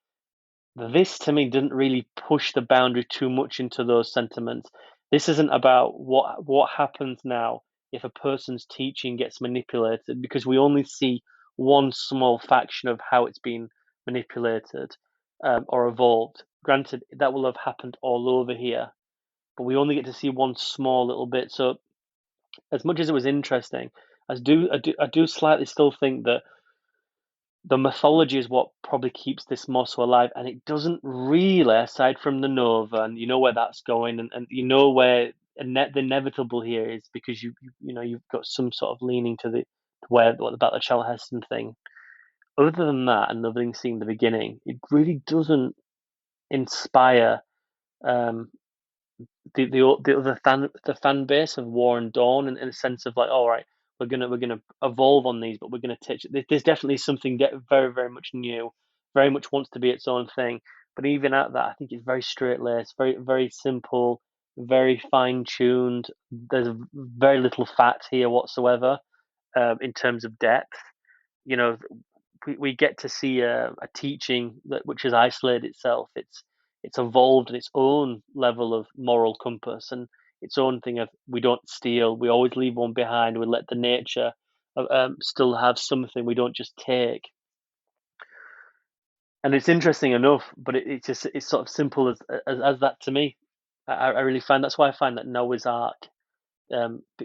This to me didn't really push the boundary too much into those sentiments. This isn't about what happens now if a person's teaching gets manipulated, because we only see one small faction of how it's been manipulated or evolved. Granted, that will have happened all over here, but we only get to see one small little bit. So, as much as it was interesting, I do slightly still think that the mythology is what probably keeps this more so alive, and it doesn't really, aside from the Nova, and you know where that's going, and you know where the inevitable here is, because you've got some sort of leaning to the where what about the Charlton Heston thing. Other than that, and the thing seen in the beginning, it really doesn't inspire um, the other fan base of War and Dawn, in a sense of like, all right, we're gonna evolve on these, but we're gonna teach. There's definitely something very very much new, very much wants to be its own thing. But even at that, I think it's very straight laced, very very simple, very fine tuned. There's very little fat here whatsoever in terms of depth. You know, we get to see a teaching which has isolated itself. It's evolved in its own level of moral compass and its own thing of we don't steal, we always leave one behind, we let the nature still have something, we don't just take. And it's interesting enough, but it's sort of simple as that to me. I really find that's why I find that Noah's Ark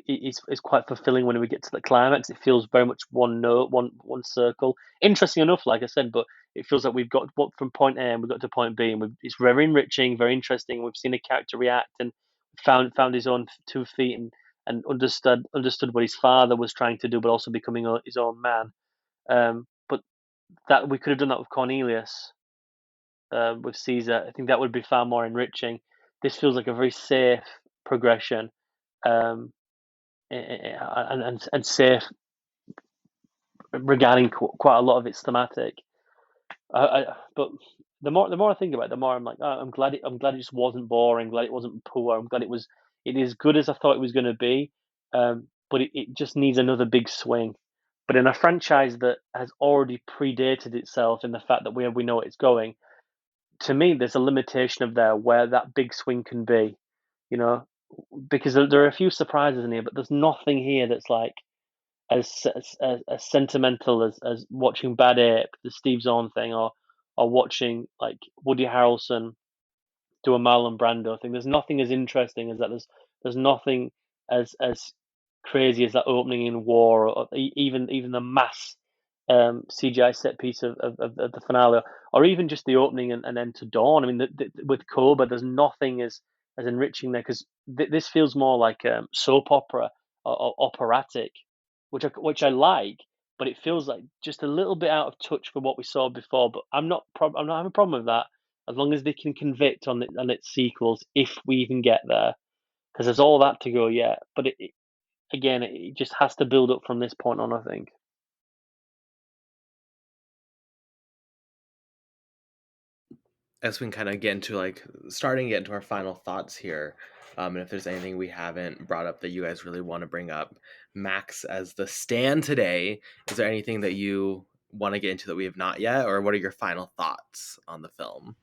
is quite fulfilling when we get to the climax. It feels very much one note, one circle. Interesting enough, like I said, but it feels like we've got from point A and we've got to point B, and it's very enriching, very interesting. We've seen a character react and found his own 2 feet and understood what his father was trying to do, but also becoming his own man. But that we could have done that with Cornelius, with Caesar. I think that would be far more enriching. This feels like a very safe progression. Um, and safe regarding quite a lot of its thematic. But the more I think about it, the more I'm like, oh, I'm glad it just wasn't boring. Glad it wasn't poor. I'm glad it is good as I thought it was going to be. But it just needs another big swing. But in a franchise that has already predated itself in the fact that we know it's going, to me, there's a limitation of there where that big swing can be. You know, because there are a few surprises in here, but there's nothing here that's like as sentimental as watching Bad Ape, the Steve Zahn thing, or watching like Woody Harrelson do a Marlon Brando thing. There's nothing as interesting as that. There's nothing as crazy as that opening in War, or even the mass CGI set piece of the finale, or even just the opening and end to Dawn. I mean, with Cobra, there's nothing as enriching there, because this feels more like soap opera or operatic, which I like, but it feels like just a little bit out of touch for what we saw before. But I'm not having a problem with that, as long as they can convict on its sequels, if we even get there, because there's all that to go yet. But again, it just has to build up from this point on, I think. As we can kind of get into starting to get into our final thoughts here, and if there's anything we haven't brought up that you guys really want to bring up, Max, as the stand today, is there anything that you want to get into that we have not yet, or what are your final thoughts on the film?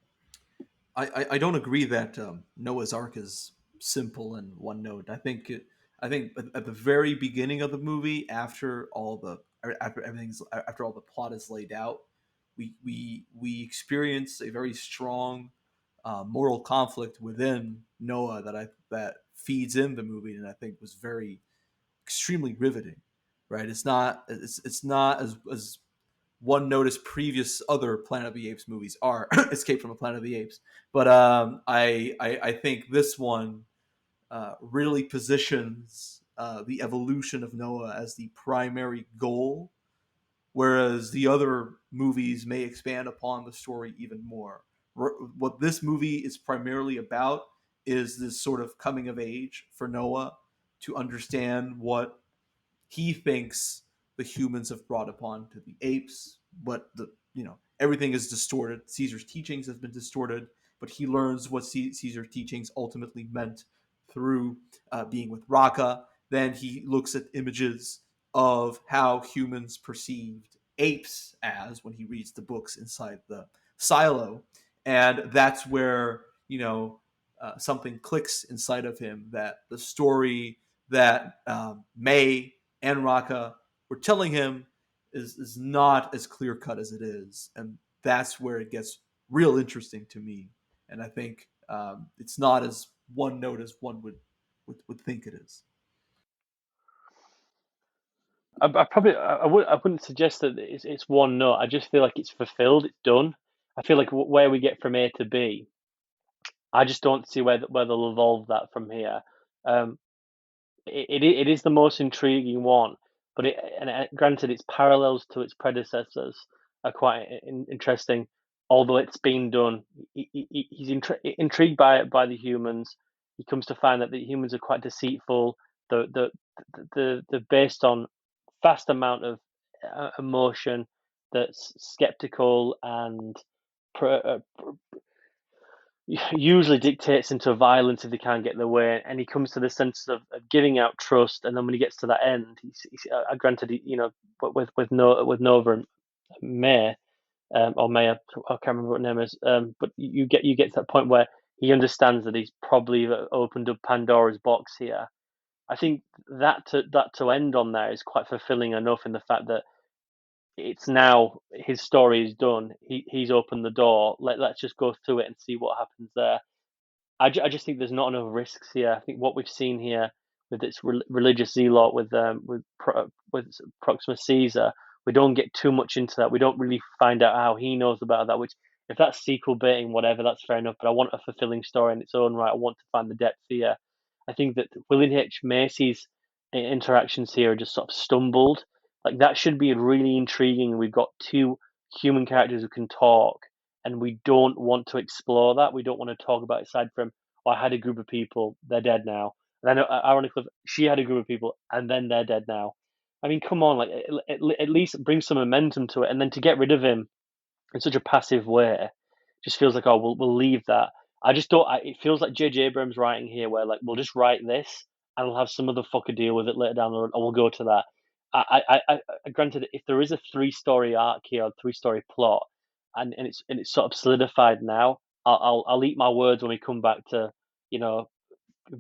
I don't agree that Noah's Ark is simple and one note. I think at the very beginning of the movie, after all the plot is laid out, we experience a very strong moral conflict within Noah that feeds in the movie, and I think was very extremely riveting, right? It's not as one note as previous other Planet of the Apes movies are. Escape from a Planet of the Apes, but I think this one really positions the evolution of Noah as the primary goal, whereas the other movies may expand upon the story even more. What this movie is primarily about is this sort of coming of age for Noah to understand what he thinks the humans have brought upon to the apes. But everything is distorted. Caesar's teachings have been distorted, but he learns what Caesar's teachings ultimately meant through being with Raka. Then he looks at images of how humans perceived apes as when he reads the books inside the silo, and that's where something clicks inside of him, that the story that May and Raka were telling him is not as clear cut as it is, and that's where it gets real interesting to me. And I think it's not as one note as one would think it is. I wouldn't suggest that it's one note. I just feel like it's fulfilled. It's done. I feel like where we get from A to B, I just don't see where they'll evolve that from here. Um, it is the most intriguing one, but granted, its parallels to its predecessors are quite interesting. Although it's been done, he's intrigued by the humans. He comes to find that the humans are quite deceitful. They're based on vast amount of emotion that's skeptical and usually dictates into violence if they can't get their way. And he comes to the sense of giving out trust, and then when he gets to that end, he's granted, with Nova and May, or May, I can't remember what name is, but you get to that point where he understands that he's probably opened up Pandora's box here. I think that to end on there is quite fulfilling enough, in the fact that it's now his story is done. He's opened the door. Let's just go through it and see what happens there. I just think there's not enough risks here. I think what we've seen here with this religious zealot with Proxima Caesar, we don't get too much into that. We don't really find out how he knows about that. Which, if that's sequel baiting, whatever, that's fair enough. But I want a fulfilling story in its own right. I want to find the depth here. I think that William H Macy's interactions here are just sort of stumbled. Like, that should be really intriguing. We've got two human characters who can talk, and we don't want to explore that. We don't want to talk about it aside from, oh, I had a group of people, they're dead now. And then, ironically, she had a group of people, and then they're dead now. I mean, come on, like, at least bring some momentum to it. And then to get rid of him in such a passive way just feels like, oh, we'll leave that. I just don't. It feels like J.J. Abrams writing here, where, like, we'll just write this and we'll have some other fucker deal with it later down the road, and we'll go to that. Granted, if there is a 3-story arc here, a 3-story plot, and it's sort of solidified now, I'll eat my words when we come back to,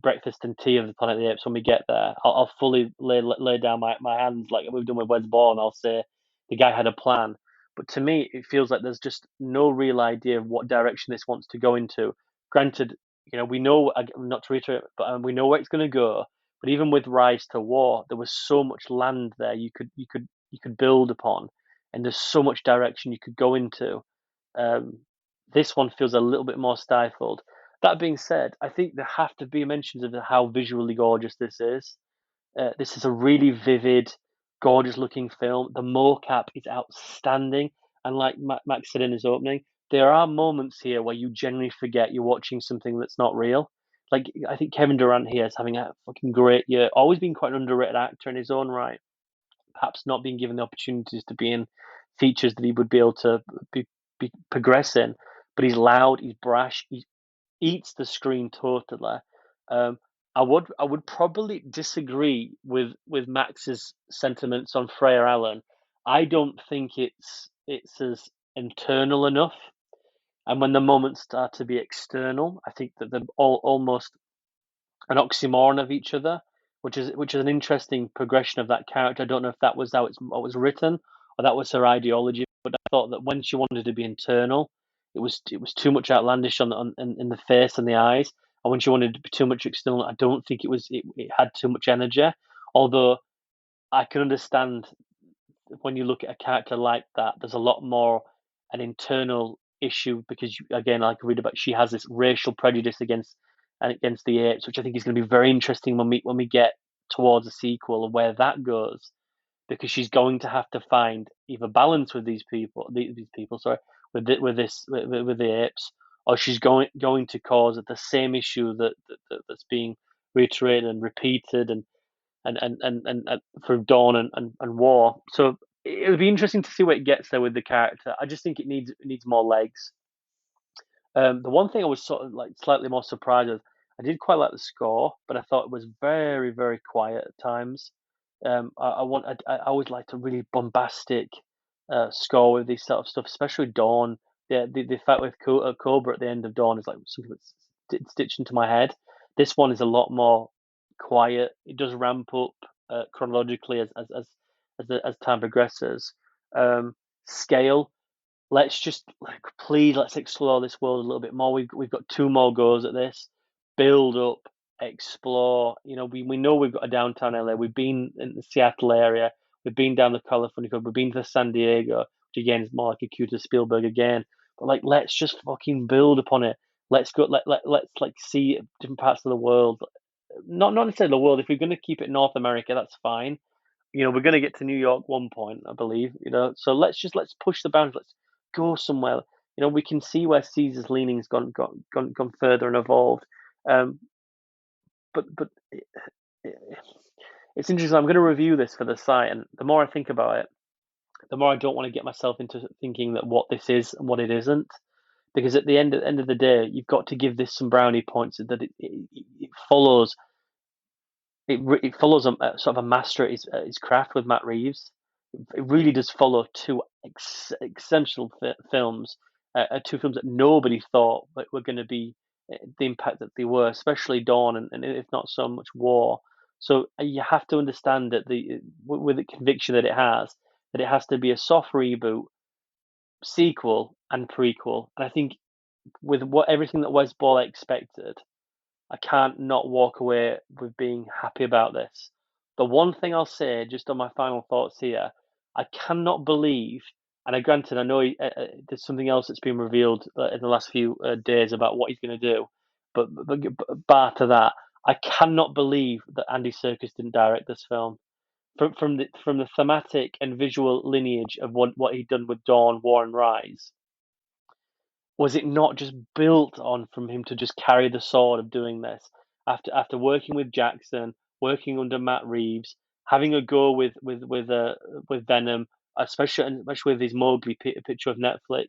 breakfast and tea of the Planet of the Apes. When we get there, I'll fully lay down my hands like we've done with Wes Ball, and I'll say the guy had a plan. But to me, it feels like there's just no real idea of what direction this wants to go into. Granted, we know, not to reiterate, but we know where it's going to go. But even with Rise to War, there was so much land there you could build upon, and there's so much direction you could go into. This one feels a little bit more stifled. That being said, I think there have to be mentions of how visually gorgeous this is. This is a really vivid, gorgeous-looking film. The mocap is outstanding, and like Max said in his opening, there are moments here where you genuinely forget you're watching something that's not real. Like, I think Kevin Durant here is having a fucking great year. Always been quite an underrated actor in his own right. Perhaps not being given the opportunities to be in features that he would be able to be progress in. But he's loud, he's brash, he eats the screen totally. I would probably disagree with Max's sentiments on Freya Allen. I don't think it's as internal enough. And when the moments start to be external, I think that they're almost an oxymoron of each other, which is an interesting progression of that character. I don't know if that was how it was written, or that was her ideology. But I thought that when she wanted to be internal, it was too much outlandish in the face and the eyes. And when she wanted to be too much external, I don't think it had too much energy. Although I can understand when you look at a character like that, there's a lot more an internal issue because again, like I read about, she has this racial prejudice against the apes, which I think is going to be very interesting when we get towards a sequel of where that goes, because she's going to have to find either balance with these people, sorry, with the apes, or she's going to cause the same issue that's being reiterated and repeated and through Dawn and War. So it'll be interesting to see where it gets there with the character. I just think it needs more legs. The one thing I was sort of like slightly more surprised with, I did quite like the score, but I thought it was very, very quiet at times. I always liked a really bombastic score with this sort of stuff, especially Dawn. The fight with Cobra at the end of Dawn is like something that's stitched into my head. This one is a lot more quiet. It does ramp up chronologically as time progresses. Scale, let's just please let's explore this world a little bit more. We've got two more goes at this. Build up, explore. You know, we know we've got a downtown LA. We've been in the Seattle area. We've been down the California coast. We've been to San Diego, which again is more like a cue to Spielberg again. But like, let's just fucking build upon it. Let's go. Let's like see different parts of the world. Not necessarily the world. If we're going to keep it North America, that's fine. You know, we're going to get to New York one point, I believe. You know, so let's push the boundaries. Let's go somewhere. You know, we can see where Caesar's leaning's gone further and evolved. Um, but it's interesting. I'm going to review this for the site, and the more I think about it, the more I don't want to get myself into thinking that what this is and what it isn't. Because at the end of the day, you've got to give this some brownie points that it follows. It follows a sort of a master at his craft with Matt Reeves. It really does follow two exceptional films, two films that nobody thought were going to be the impact that they were, especially Dawn and if not so much War. So you have to understand that with the conviction that it has to be a soft reboot, sequel, and prequel. And I think with everything that Wes Ball expected, I can't not walk away with being happy about this. The one thing I'll say, just on my final thoughts here, I cannot believe, and granted, I know there's something else that's been revealed in the last few days about what he's going to do, but bar to that, I cannot believe that Andy Serkis didn't direct this film. From the thematic and visual lineage of what he'd done with Dawn, War, and Rise, was it not just built on from him to just carry the sword of doing this after working with Jackson, working under Matt Reeves, having a go with Venom, especially with his Mowgli picture of Netflix,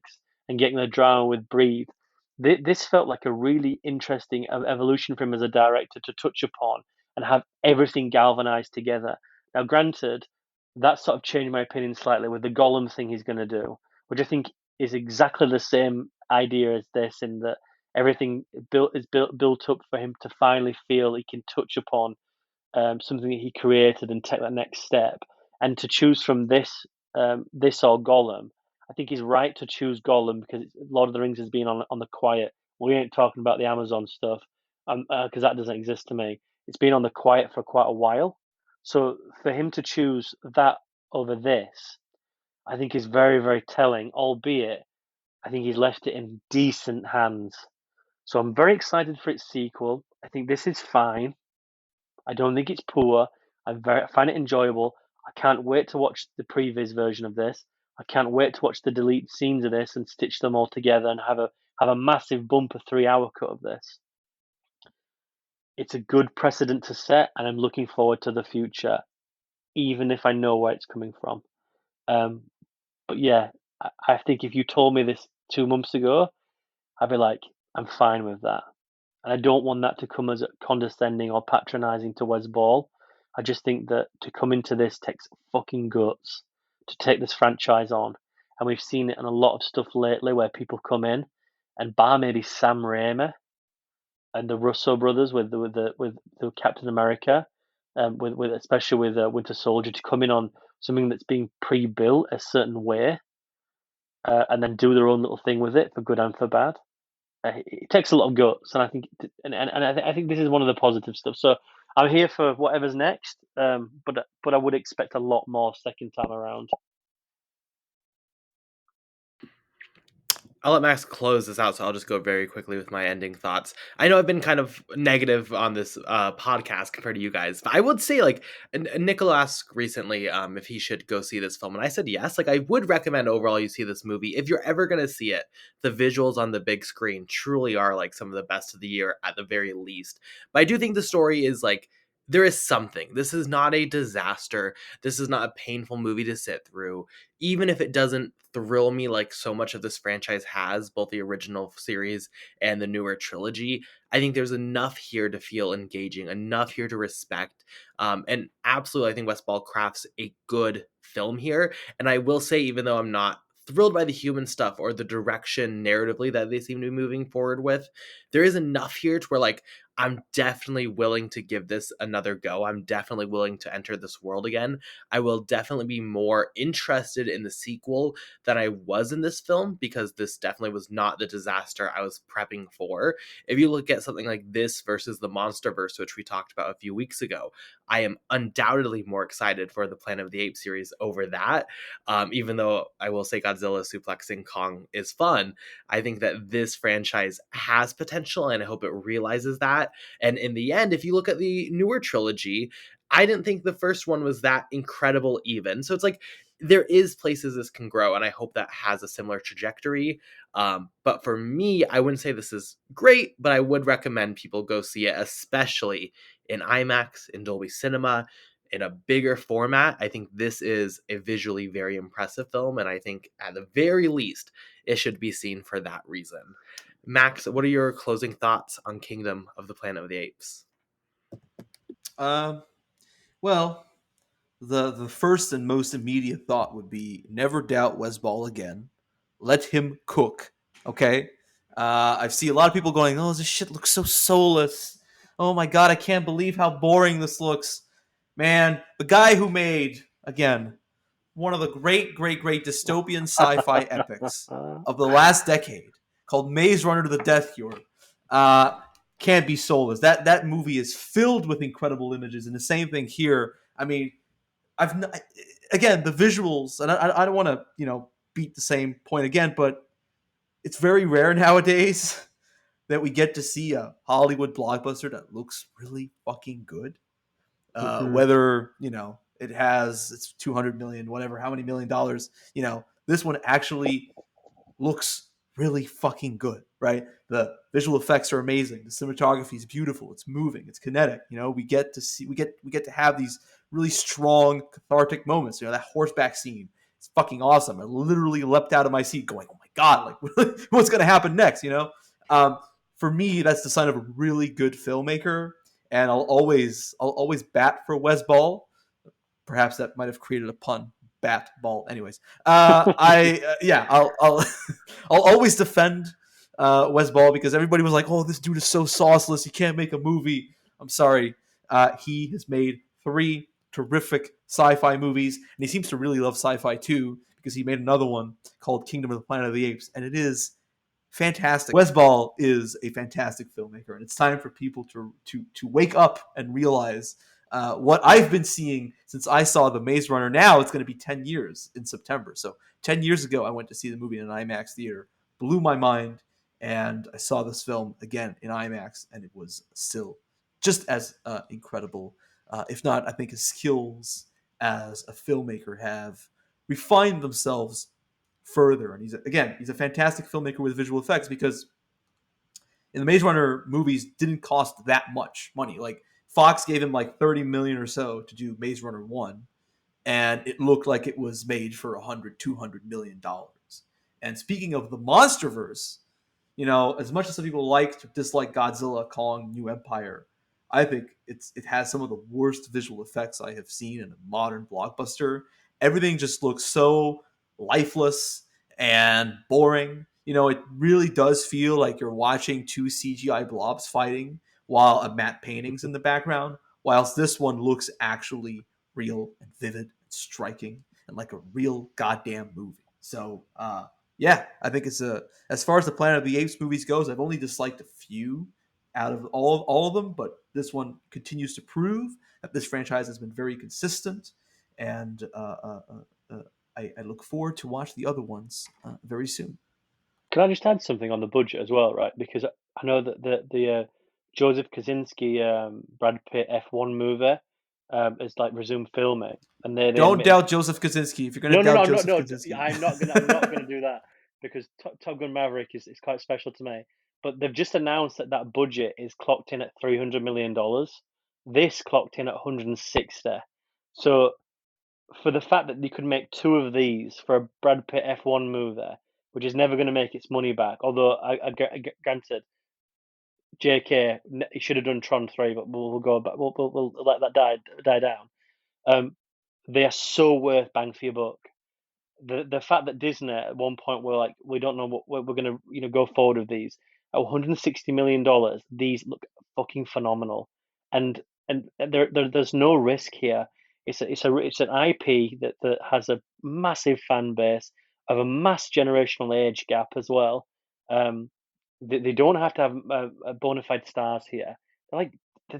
and getting the drama with Breathe. This felt like a really interesting evolution for him as a director to touch upon and have everything galvanized together. Now, granted, that sort of changed my opinion slightly with the Gollum thing he's going to do, which I think is exactly the same idea as this, in that everything is built up for him to finally feel he can touch upon something that he created and take that next step. And to choose from this or Gollum, I think he's right to choose Gollum because Lord of the Rings has been on the quiet. We ain't talking about the Amazon stuff because that doesn't exist to me. It's been on the quiet for quite a while. So for him to choose that over this, I think is very, very telling, albeit I think he's left it in decent hands. So I'm very excited for its sequel. I think this is fine. I don't think it's poor. I find it enjoyable. I can't wait to watch the previs version of this. I can't wait to watch the delete scenes of this and stitch them all together and have a massive bumper 3-hour cut of this. It's a good precedent to set, and I'm looking forward to the future, even if I know where it's coming from. But yeah, I think if you told me this 2 months ago, I'd be like, I'm fine with that. And I don't want that to come as condescending or patronizing to Wes Ball. I just think that to come into this takes fucking guts to take this franchise on. And we've seen it in a lot of stuff lately where people come in and bar maybe Sam Raimi and the Russo brothers with the Captain America, with especially with Winter Soldier, to come in on something that's being pre-built a certain way, and then do their own little thing with it for good and for bad. It takes a lot of guts, and I think, I think this is one of the positive stuff. So I'm here for whatever's next, but I would expect a lot more second time around. I'll let Max close this out, so I'll just go very quickly with my ending thoughts. I know I've been kind of negative on this podcast compared to you guys, but I would say, like, Nicole asked recently if he should go see this film, and I said yes. Like, I would recommend overall you see this movie. If you're ever going to see it, the visuals on the big screen truly are, like, some of the best of the year at the very least. But I do think the story is, like, there is something. This is not a disaster. This is not a painful movie to sit through. Even if it doesn't thrill me like so much of this franchise has, both the original series and the newer trilogy, I think there's enough here to feel engaging, enough here to respect. And absolutely, I think Wes Ball crafts a good film here. And I will say, even though I'm not thrilled by the human stuff or the direction narratively that they seem to be moving forward with, there is enough here to where, like, I'm definitely willing to give this another go. I'm definitely willing to enter this world again. I will definitely be more interested in the sequel than I was in this film, because this definitely was not the disaster I was prepping for. If you look at something like this versus the Monsterverse, which we talked about a few weeks ago, I am undoubtedly more excited for the Planet of the Apes series over that. Even though I will say Godzilla suplexing Kong is fun, I think that this franchise has potential, and I hope it realizes that. And in the end, if you look at the newer trilogy, I didn't think the first one was that incredible even. So it's like, there is places this can grow, and I hope that has a similar trajectory. But for me, I wouldn't say this is great, but I would recommend people go see it, especially in IMAX, in Dolby Cinema, in a bigger format. I think this is a visually very impressive film, and I think at the very least, it should be seen for that reason. Max, what are your closing thoughts on Kingdom of the Planet of the Apes? Well, the first and most immediate thought would be never doubt Wes Ball again. Let him cook. Okay. I see a lot of people going, "Oh, this shit looks so soulless. Oh my god, I can't believe how boring this looks." Man, the guy who made, again, one of the great dystopian sci-fi epics of the last decade, called Maze Runner to the Death Cure, can't be soulless. That movie is filled with incredible images, and the same thing here. I mean, again, the visuals, and I don't want to beat the same point again, but it's very rare nowadays that we get to see a Hollywood blockbuster that looks really fucking good. Whether it has it's 200 million, whatever, how many $1 million, this one actually looks really fucking good, right? The visual effects are amazing. The cinematography is beautiful. It's moving. It's kinetic. We get to have these really strong cathartic moments. That horseback scene is fucking awesome. I literally leapt out of my seat going, "Oh my god, like what's gonna happen next?" For me, that's the sign of a really good filmmaker, and I'll always bat for Wes Ball. Perhaps that might have created a pun. Bat ball. Anyways, I'll I'll always defend Wes Ball, because everybody was like, "Oh, this dude is so sauceless. He can't make a movie." I'm sorry. He has made 3 terrific sci-fi movies, and he seems to really love sci-fi too, because he made another one called Kingdom of the Planet of the Apes, and it is fantastic. Wes Ball is a fantastic filmmaker, and it's time for people to wake up and realize what I've been seeing since I saw The Maze Runner. Now it's going to be 10 years in September. So 10 years ago, I went to see the movie in an IMAX theater, blew my mind, and I saw this film again in IMAX, and it was still just as incredible, if not, I think his skills as a filmmaker have refined themselves further. And he's a fantastic filmmaker with visual effects, because in the Maze Runner movies didn't cost that much money. Like, Fox gave him like 30 million or so to do Maze Runner 1, and it looked like it was made for 100-200 million dollars. And speaking of the Monsterverse, as much as some people like to dislike Godzilla, Kong, New Empire, I think it has some of the worst visual effects I have seen in a modern blockbuster. Everything just looks so lifeless and boring. It really does feel like you're watching 2 CGI blobs fighting while a matte painting's in the background, whilst this one looks actually real and vivid and striking and like a real goddamn movie. So, I think it's as far as the Planet of the Apes movies goes, I've only disliked a few out of all of them, but this one continues to prove that this franchise has been very consistent, and I look forward to watch the other ones very soon. Can I just add something on the budget as well, right? Because I know that the Joseph Kosinski Brad Pitt F1 movie is like resumed filming, and they Don't admitted, doubt Joseph Kosinski. If you're going to no, no, doubt no, no, Joseph no. Kosinski, I'm not gonna do that because Top Gun Maverick is quite special to me. But they've just announced that that budget is clocked in at $300 million. This clocked in at 160. So for the fact that you could make two of these for a Brad Pitt F1 movie, which is never going to make its money back, although granted, JK, he should have done Tron 3, but we'll go back. We'll let that die down. They are so worth bang for your buck. The fact that Disney at one point were like, we don't know what we're gonna go forward with these at $160 million. These look fucking phenomenal, and there's no risk here. It's an IP that has a massive fan base of a mass generational age gap as well. They don't have to have a bona fide stars here. They're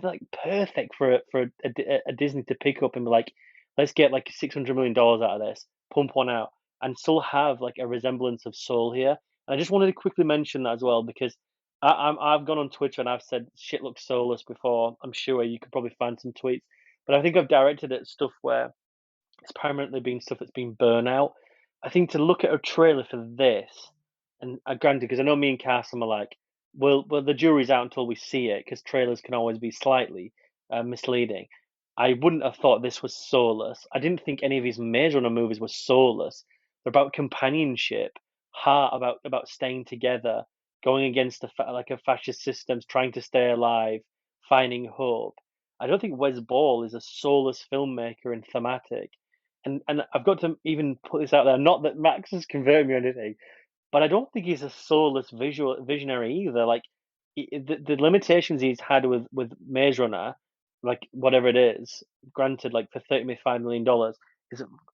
like perfect for a Disney to pick up and be like, let's get like $600 million out of this, pump one out, and still have like a resemblance of soul here. And I just wanted to quickly mention that as well because I've gone on Twitter and I've said shit looks soulless before. I'm sure you could probably find some tweets, but I think I've directed it at stuff where it's primarily been stuff that's been burnt out. I think to look at a trailer for this, and granted, because I know me and Carson are like, well, the jury's out until we see it, because trailers can always be slightly misleading. I wouldn't have thought this was soulless. I didn't think any of his Maze Runner movies were soulless. They're about companionship, heart, about staying together, going against a fascist systems, trying to stay alive, finding hope. I don't think Wes Ball is a soulless filmmaker and thematic. And I've got to even put this out there, not that Max has converted me or anything, but I don't think he's a soulless visionary either. Like the limitations he's had with Maze Runner, like whatever it is, granted, like for $35 million,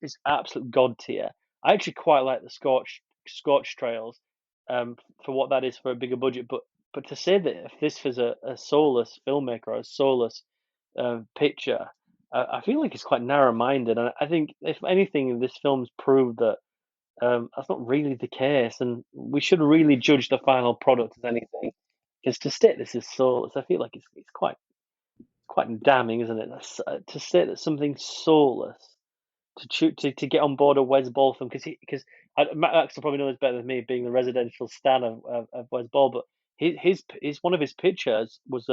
is absolute god tier. I actually quite like the Scorch Trails, for what that is for a bigger budget. But to say that if this was a soulless filmmaker or a soulless picture, I feel like it's quite narrow-minded, and I think if anything, this film's proved that that's not really the case, and we should really judge the final product as anything. Because to state this is soulless, I feel like it's quite damning, isn't it? To state that something's soulless, to get on board a Wes Ball film, because Max will probably know this better than me, being the residential stan of Wes Ball, but his one of his pictures was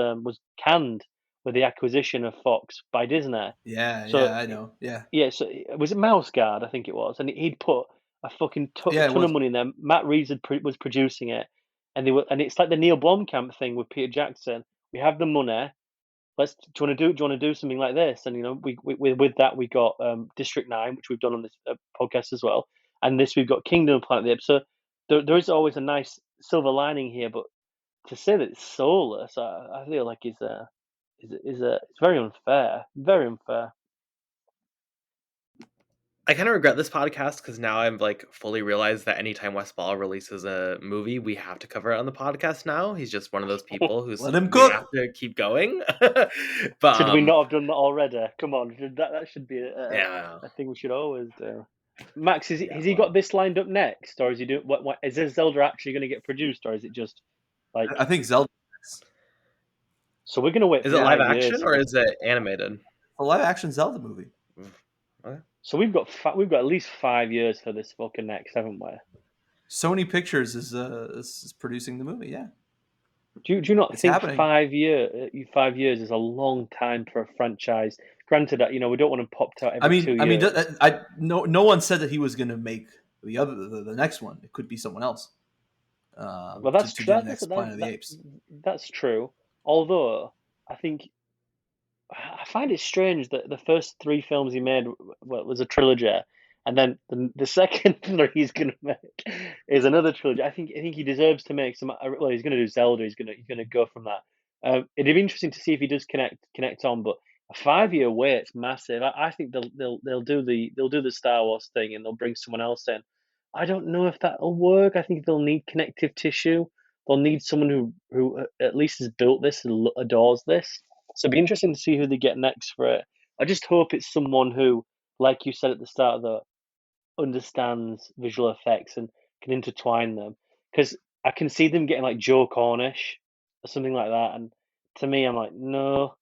canned with the acquisition of Fox by Disney. yeah, So I know, yeah, so was it Mouse Guard? I think it was, and he'd put a fucking yeah, it ton was. of money in there. Matt Reeves was producing it, and it's like the Neil Blomkamp thing with Peter Jackson. We have the money. Do you want to do something like this? And we with that we got District 9, which we've done on this podcast as well, and this we've got Kingdom of Planet of the Apes. So there is always a nice silver lining here, but to say that it's soulless, I feel like it's very unfair, very unfair. I kind of regret this podcast because now I'm like fully realized that anytime Wes Ball releases a movie, we have to cover it on the podcast now. He's just one of those people who's Let him we cook. have to keep going. But Should we not have done that already? Come on, that should be yeah, a thing we should always do. Max, has he got this lined up next, or is he doing what? Is this Zelda actually going to get produced, or is it just like? I think Zelda. So we're going to wait. is it live 5 years action or is it animated? A live action Zelda movie. Okay. So we've got at least 5 years for this fucking next, haven't we? Sony Pictures is producing the movie. Yeah. Do you not It's think happening. 5 years is a long time for a franchise? Granted that we don't want to pop out every 2 years. No one said that he was going to make the next one. It could be someone else. Well, that's to true. do the next Planet of the Apes. That's true. Although I find it strange that the first 3 films he made was a trilogy, and then the second 3 he's going to make is another trilogy. I think he deserves to make some. Well, he's going to do Zelda. He's going to go from that. It'd be interesting to see if he does connect on, but a 5-year wait's massive. I think they'll do the Star Wars thing and they'll bring someone else in. I don't know if that'll work. I think they'll need connective tissue. They'll need someone who at least has built this and adores this. So it'd be interesting to see who they get next for it. I just hope it's someone who, like you said at the start of the, understands visual effects and can intertwine them. Because I can see them getting like Joe Cornish or something like that. And to me, I'm like, no.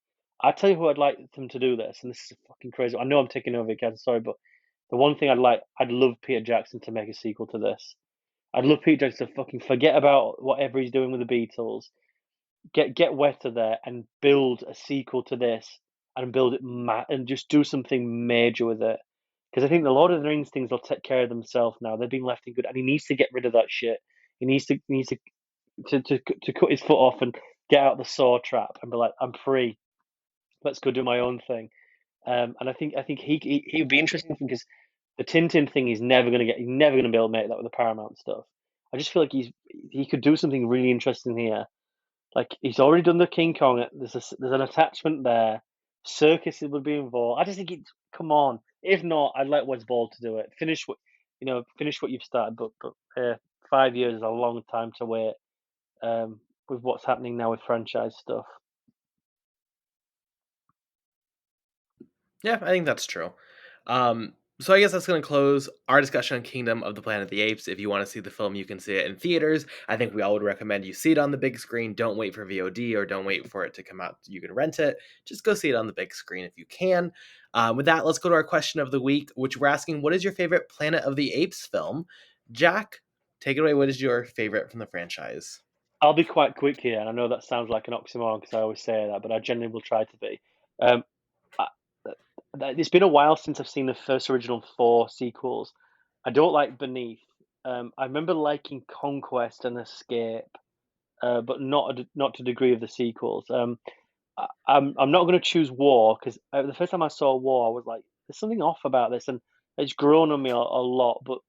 I tell you who I'd like them to do this, and this is fucking crazy. I know I'm taking over again, sorry, but the one thing I'd love Peter Jackson to make a sequel to this. I'd love Peter Jackson to fucking forget about whatever he's doing with the Beatles, get Weta there and build a sequel to this and build it and just do something major with it. Because I think the Lord of the Rings things will take care of themselves now. They're being left in good, and he needs to get rid of that shit. He needs to cut his foot off and get out the saw trap and be like, I'm free. Let's go do my own thing. And I think he would be interesting because the Tintin thing he's never gonna be able to make that with the Paramount stuff. I just feel like he could do something really interesting here. Like he's already done the King Kong. There's an attachment there. Circus would be involved. I just think come on. If not, I'd let Wes Ball to do it. Finish what you've started. But 5 years is a long time to wait. With what's happening now with franchise stuff. Yeah, I think that's true. So I guess that's going to close our discussion on Kingdom of the Planet of the Apes. If you want to see the film, you can see it in theaters. I think we all would recommend you see it on the big screen. Don't wait for VOD or don't wait for it to come out. You can rent it. Just go see it on the big screen if you can. With that, let's go to our question of the week, which we're asking, what is your favorite Planet of the Apes film? Jack, take it away. What is your favorite from the franchise? I'll be quite quick here, and I know that sounds like an oxymoron because I always say that, but I genuinely will try to be. Um, I, it's been a while since I've seen the first original 4 sequels. I don't like Beneath. I remember liking Conquest and Escape, but not to the degree of the sequels. I'm not going to choose War because the first time I saw War, I was like, "There's something off about this," and it's grown on me a lot. But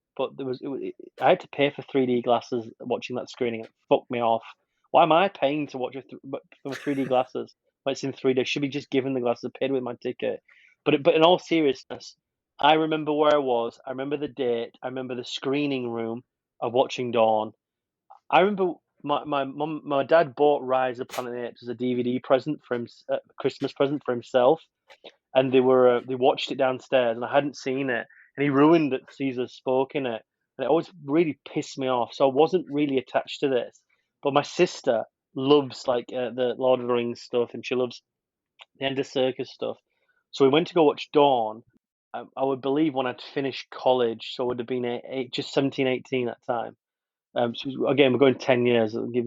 I had to pay for 3D glasses watching that screening. It fucked me off. Why am I paying to watch for 3D glasses when it's in 3D? I should be just given the glasses. I paid with my ticket. But in all seriousness, I remember where I was. I remember the date. I remember the screening room of watching Dawn. I remember my dad bought Rise of Planet of the Apes as a DVD present for him, Christmas present for himself, and they watched it downstairs, and I hadn't seen it, and he ruined that Caesar spoke in it, and it always really pissed me off. So I wasn't really attached to this, but my sister loves like the Lord of the Rings stuff, and she loves the End of Circus stuff. So we went to go watch Dawn. I would believe when I'd finished college, so I would have been just 17, 18 at the time. So again, we're going 10 years, give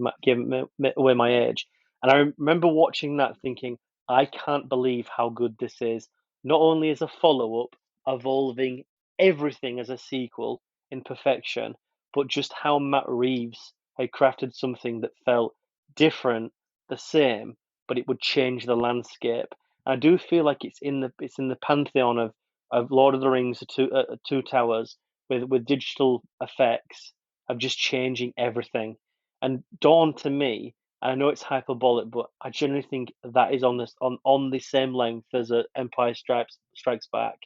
away my age. And I remember watching that thinking, I can't believe how good this is. Not only as a follow up, evolving everything as a sequel in perfection, but just how Matt Reeves had crafted something that felt different, the same, but it would change the landscape. And I do feel like it's in the pantheon of Lord of the Rings, Two Towers with digital effects of just changing everything. And Dawn to me, I know it's hyperbolic, but I generally think that is on the same length as Empire Strikes Back.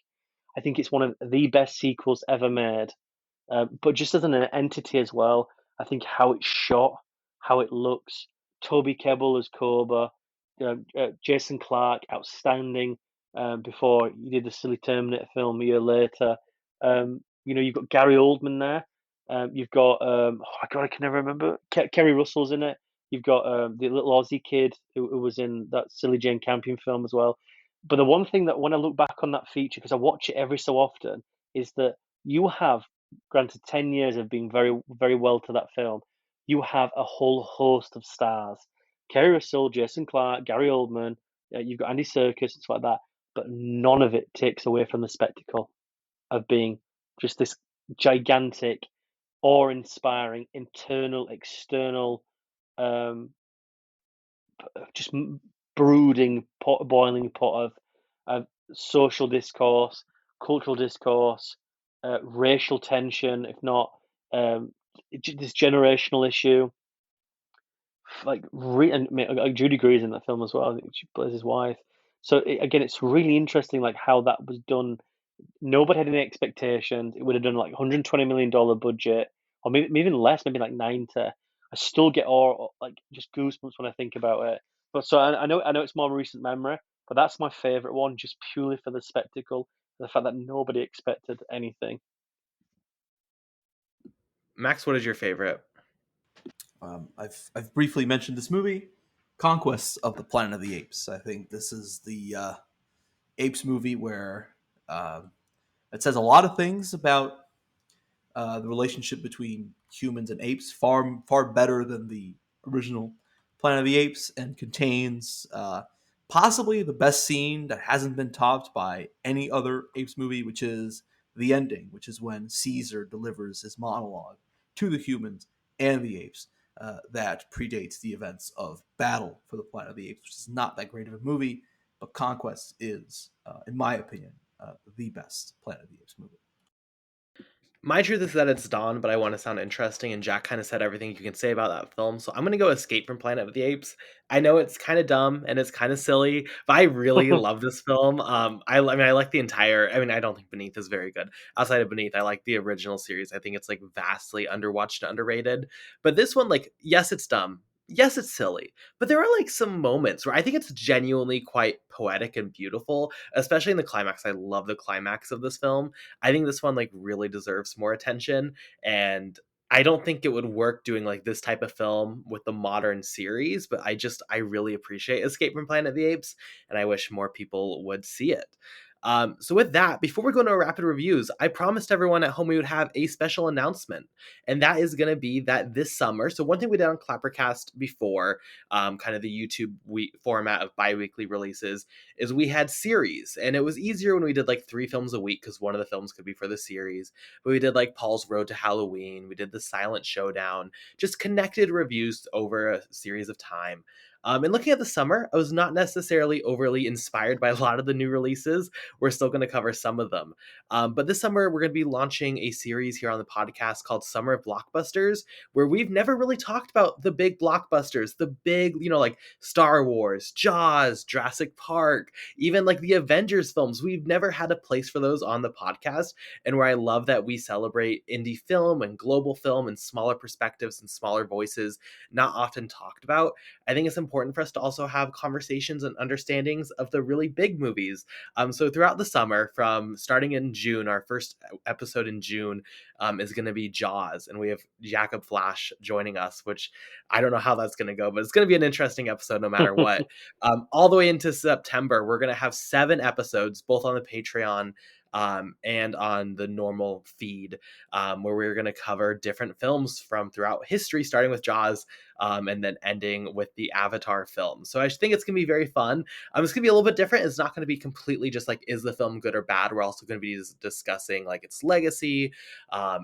I think it's one of the best sequels ever made. But just as an entity as well, I think how it's shot, how it looks. Toby Kebbell as Cobra, Jason Clarke, outstanding. Before you did the silly Terminator film a year later, you've got Gary Oldman there. You've got oh my god, I can never remember. Kerry Russell's in it. You've got the little Aussie kid who was in that silly Jane Campion film as well. But the one thing that when I look back on that feature, because I watch it every so often, is that you have, granted 10 years of being very, very well to that film, you have a whole host of stars. Kerry Russell, Jason Clarke, Gary Oldman, you've got Andy Serkis and stuff like that, but none of it takes away from the spectacle of being just this gigantic, awe-inspiring, internal, external, just brooding, boiling pot of social discourse, cultural discourse, racial tension, if not this generational issue. And Judy Greer's in that film as well. I think she plays his wife. So again, it's really interesting, like how that was done. Nobody had any expectations. It would have done like $120 million budget, or maybe even less, maybe like 90. I still get all like just goosebumps when I think about it. But so I know it's more recent memory, but that's my favorite one, just purely for the spectacle, the fact that nobody expected anything. Max, what is your favorite? I've briefly mentioned this movie, Conquest of the Planet of the Apes. I think this is the Apes movie where it says a lot of things about the relationship between humans and apes, far better than the original Planet of the Apes, and contains possibly the best scene that hasn't been topped by any other Apes movie, which is the ending, which is when Caesar delivers his monologue to the humans and the apes. That predates the events of Battle for the Planet of the Apes, which is not that great of a movie, but Conquest is, in my opinion, the best Planet of the Apes movie. My truth is that it's Dawn, but I want to sound interesting, and Jack kind of said everything you can say about that film, so I'm going to go Escape from Planet of the Apes. I know it's kind of dumb and it's kind of silly, but I really love this film. I mean, I like the entire. I mean, I don't think Beneath is very good. Outside of Beneath, I like the original series. I think it's like vastly underwatched and underrated. But this one, like, yes, it's dumb. Yes, it's silly, but there are like some moments where I think it's genuinely quite poetic and beautiful, especially in the climax. I love the climax of this film. I think this one like really deserves more attention, and I don't think it would work doing like this type of film with the modern series, but I really appreciate Escape from Planet of the Apes, and I wish more people would see it. So with that, before we go into our rapid reviews, I promised everyone at home we would have a special announcement, and that is going to be that this summer. So one thing we did on ClapperCast before, kind of the YouTube format of bi-weekly releases, is we had series, and it was easier when we did like 3 films a week because one of the films could be for the series. But we did like Paul's Road to Halloween, we did The Silent Showdown, just connected reviews over a series of time. And looking at the summer, I was not necessarily overly inspired by a lot of the new releases. We're still going to cover some of them. But this summer, we're going to be launching a series here on the podcast called Summer of Blockbusters, where we've never really talked about the big blockbusters, the big, like Star Wars, Jaws, Jurassic Park, even like the Avengers films. We've never had a place for those on the podcast, and where I love that we celebrate indie film and global film and smaller perspectives and smaller voices not often talked about. I think it's important for us to also have conversations and understandings of the really big movies. So throughout the summer, from starting in June, our first episode in June is going to be Jaws, and we have Jacob Flash joining us, which I don't know how that's going to go, but it's going to be an interesting episode no matter what. All the way into September, we're going to have 7 episodes, both on the Patreon and on the normal feed, where we're going to cover different films from throughout history, starting with Jaws and then ending with the Avatar film. So I think it's going to be very fun. It's going to be a little bit different. It's not going to be completely just like, is the film good or bad? We're also going to be discussing like its legacy,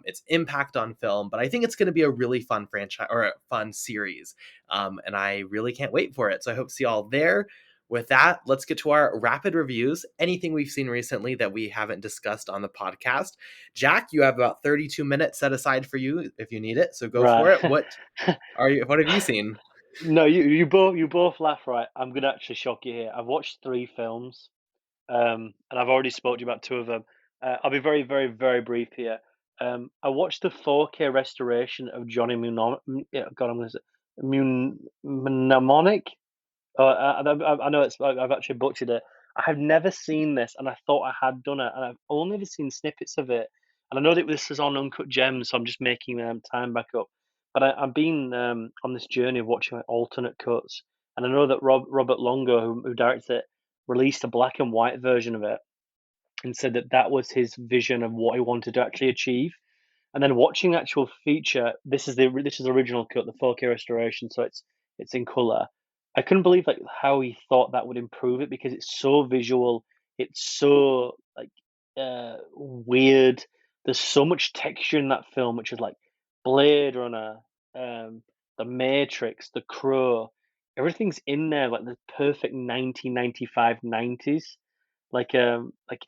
its impact on film. But I think it's going to be a really fun franchise or a fun series. And I really can't wait for it. So I hope to see you all there. With that, let's get to our rapid reviews. Anything we've seen recently that we haven't discussed on the podcast. Jack, you have about 32 minutes set aside for you if you need it. So go for it. Right. What have you seen? No, you both laugh, right? I'm gonna actually shock you here. I've watched 3 films, and I've already spoke to you about 2 of them. I'll be very, very, very brief here. I watched the 4K restoration of Johnny yeah, God, I'm gonna say Mnemonic. I know I've actually butchered it. I have never seen this, and I thought I had done it, and I've only ever seen snippets of it. And I know that this is on Uncut Gems, so I'm just making time back up. But I've been on this journey of watching like, alternate cuts, and I know that Robert Longo, who directed it, released a black and white version of it, and said that that was his vision of what he wanted to actually achieve. And then watching the actual feature, this is the original cut, the 4K restoration, so it's in color. I couldn't believe like how he thought that would improve it because it's so visual, it's so like weird. There's so much texture in that film, which is like Blade Runner, The Matrix, The Crow. Everything's in there like the perfect 1995 90s, like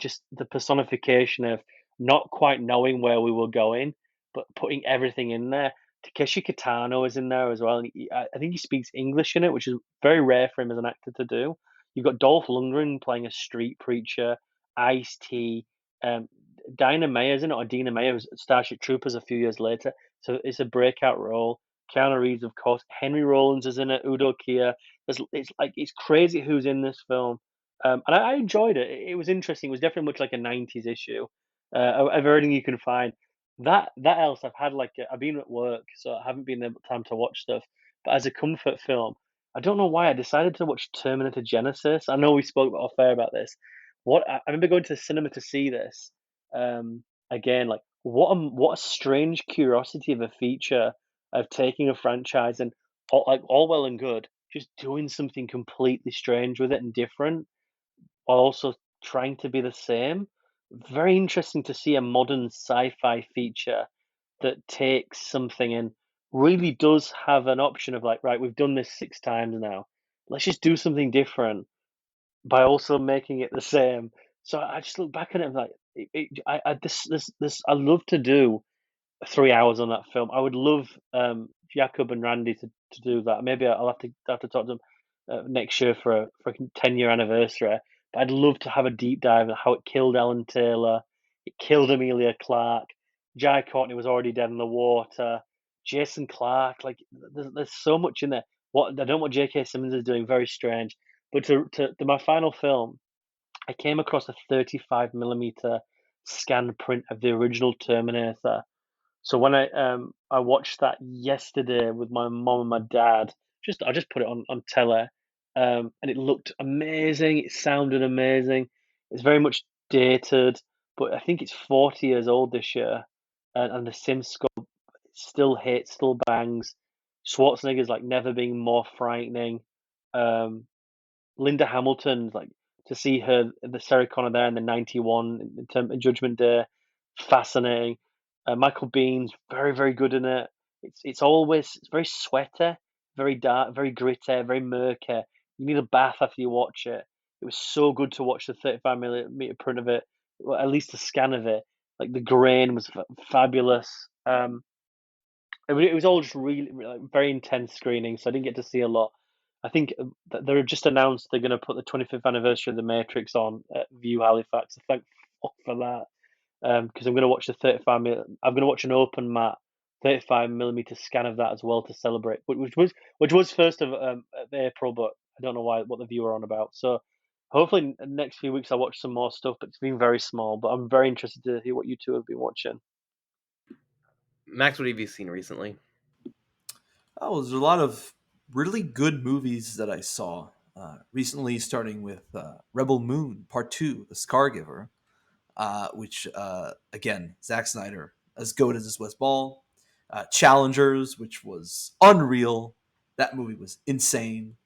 just the personification of not quite knowing where we were going, but putting everything in there. Takeshi Kitano is in there as well. And I think he speaks English in it, which is very rare for him as an actor to do. You've got Dolph Lundgren playing a street preacher, Ice T, um, Dinah Mayer, isn't it? Or Dina Mayer was Starship Troopers a few years later. So it's a breakout role. Keanu Reeves, of course. Henry Rollins is in it. Udo Kier. It's crazy who's in this film, and I enjoyed it. It was interesting. It was definitely much like a '90s issue of everything you can find. That else, I've been at work, so I haven't been able time to watch stuff. But as a comfort film, I don't know why I decided to watch Terminator Genesis. I know we spoke off air about this. I remember going to the cinema to see this. Again, like what a strange curiosity of a feature of taking a franchise and all well and good, just doing something completely strange with it and different, while also trying to be the same. Very interesting to see a modern sci-fi feature that takes something and really does have an option of like, right, we've done this 6 times now. Let's just do something different by also making it the same. So I just look back at it and like, I love to do 3 hours on that film. I would love Jacob and Randy to do that. Maybe I'll have to talk to them next year for a 10-year anniversary. But I'd love to have a deep dive on how it killed Ellen Taylor, it killed Amelia Clark, Jai Courtney was already dead in the water, Jason Clarke. Like there's so much in there. I don't know what J.K. Simmons is doing. Very strange. But to my final film, I came across a 35 millimeter scan print of the original Terminator. So when I watched that yesterday with my mom and my dad, I just put it on telly, and it looked amazing. It sounded amazing. It's very much dated, but I think it's 40 years old this year, and the sim scope still hits, still bangs. Schwarzenegger's like never been more frightening. Um, Linda Hamilton, like to see her, the Sarah Connor there in the '91 in Judgment Day, fascinating. Michael Bean's very very good in it. It's very sweaty, very dark, very gritty, very murky. You need a bath after you watch it. It was so good to watch the 35 millimeter print of it, well, at least a scan of it. Like the grain was fabulous. It was all just really like, very intense screening, so I didn't get to see a lot. I think they're just announced they're going to put the 25th anniversary of The Matrix on at View Halifax. So thank fuck for that, because I'm going to watch the 35. I'm going to watch an open mat 35 millimeter scan of that as well to celebrate, which was first of April, but I don't know what the view are on about. So hopefully in the next few weeks I'll watch some more stuff, but it's been very small. But I'm very interested to hear what you two have been watching. Max, what have you seen recently? Oh, there's a lot of really good movies that I saw recently, starting with Rebel Moon Part 2, The Scargiver, which, again, Zack Snyder, as goated as Wes Ball. Challengers, which was unreal. That movie was insane.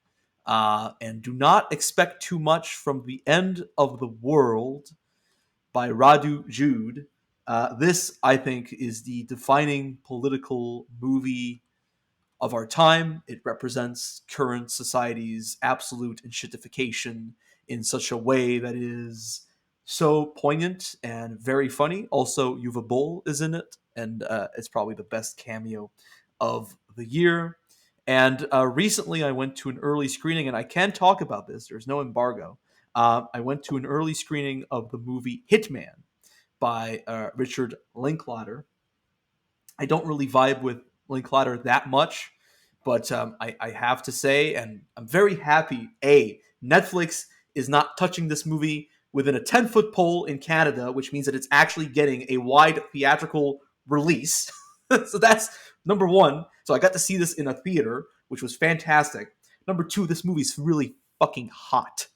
And do not expect too much from The End of the World by Radu Jude. This, I think, is the defining political movie of our time. It represents current society's absolute enshittification in such a way that is so poignant and very funny. Also, Yuva Bull is in it, and it's probably the best cameo of the year. And recently, I went to an early screening, and I can talk about this. There's no embargo. I went to an early screening of the movie Hitman by Richard Linklater. I don't really vibe with Linklater that much, but I have to say, and I'm very happy, Netflix is not touching this movie within a 10-foot pole in Canada, which means that it's actually getting a wide theatrical release. So that's number one. So I got to see this in a theater, which was fantastic. Number two, this movie's really fucking hot.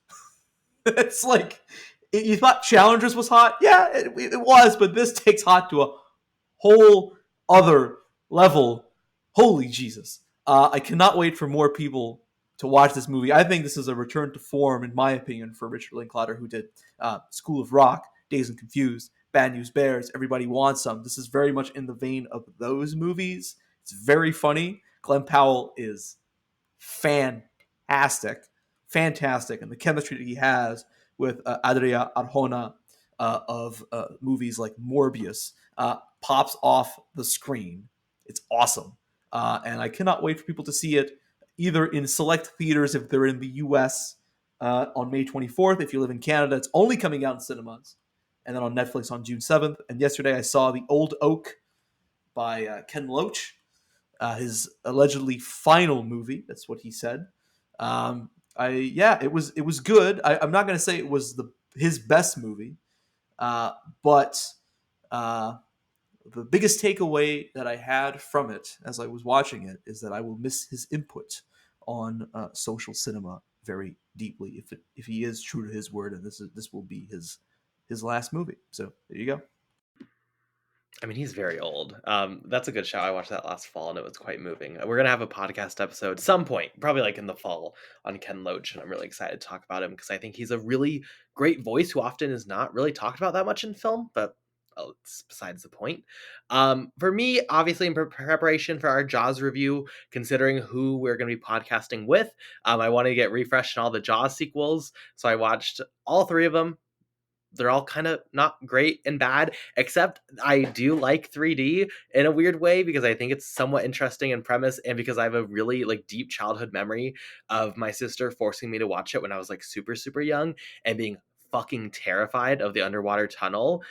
It's like, you thought Challengers was hot? Yeah, it was, but this takes hot to a whole other level. Holy Jesus. I cannot wait for more people to watch this movie. I think this is a return to form, in my opinion, for Richard Linklater, who did School of Rock, Dazed and Confused, Bad News Bears, Everybody Wants Some. This is very much in the vein of those movies. It's very funny. Glenn Powell is fantastic. Fantastic. And the chemistry that he has with Adria Arjona of movies like Morbius pops off the screen. It's awesome. And I cannot wait for people to see it either in select theaters if they're in the US on May 24th. If you live in Canada, it's only coming out in cinemas. And then on Netflix on June 7th. And yesterday I saw The Old Oak by Ken Loach. his allegedly final movie. That's what he said. It was good. I'm not going to say it was his best movie, but the biggest takeaway that I had from it as I was watching it is that I will miss his input on social cinema very deeply if he is true to his word, and this will be his last movie. So there you go. I mean, he's very old. That's a good show. I watched that last fall, and it was quite moving. We're gonna have a podcast episode some point, probably like in the fall, on Ken Loach, and I'm really excited to talk about him because I think he's a really great voice who often is not really talked about that much in film, but it's besides the point. For me, obviously, in preparation for our Jaws review, considering who we're going to be podcasting with, I wanted to get refreshed in all the Jaws sequels, so I watched all three of them. They're all kind of not great and bad, except I do like 3D in a weird way because I think it's somewhat interesting in premise, and because I have a really like deep childhood memory of my sister forcing me to watch it when I was like super, super young and being fucking terrified of the underwater tunnel.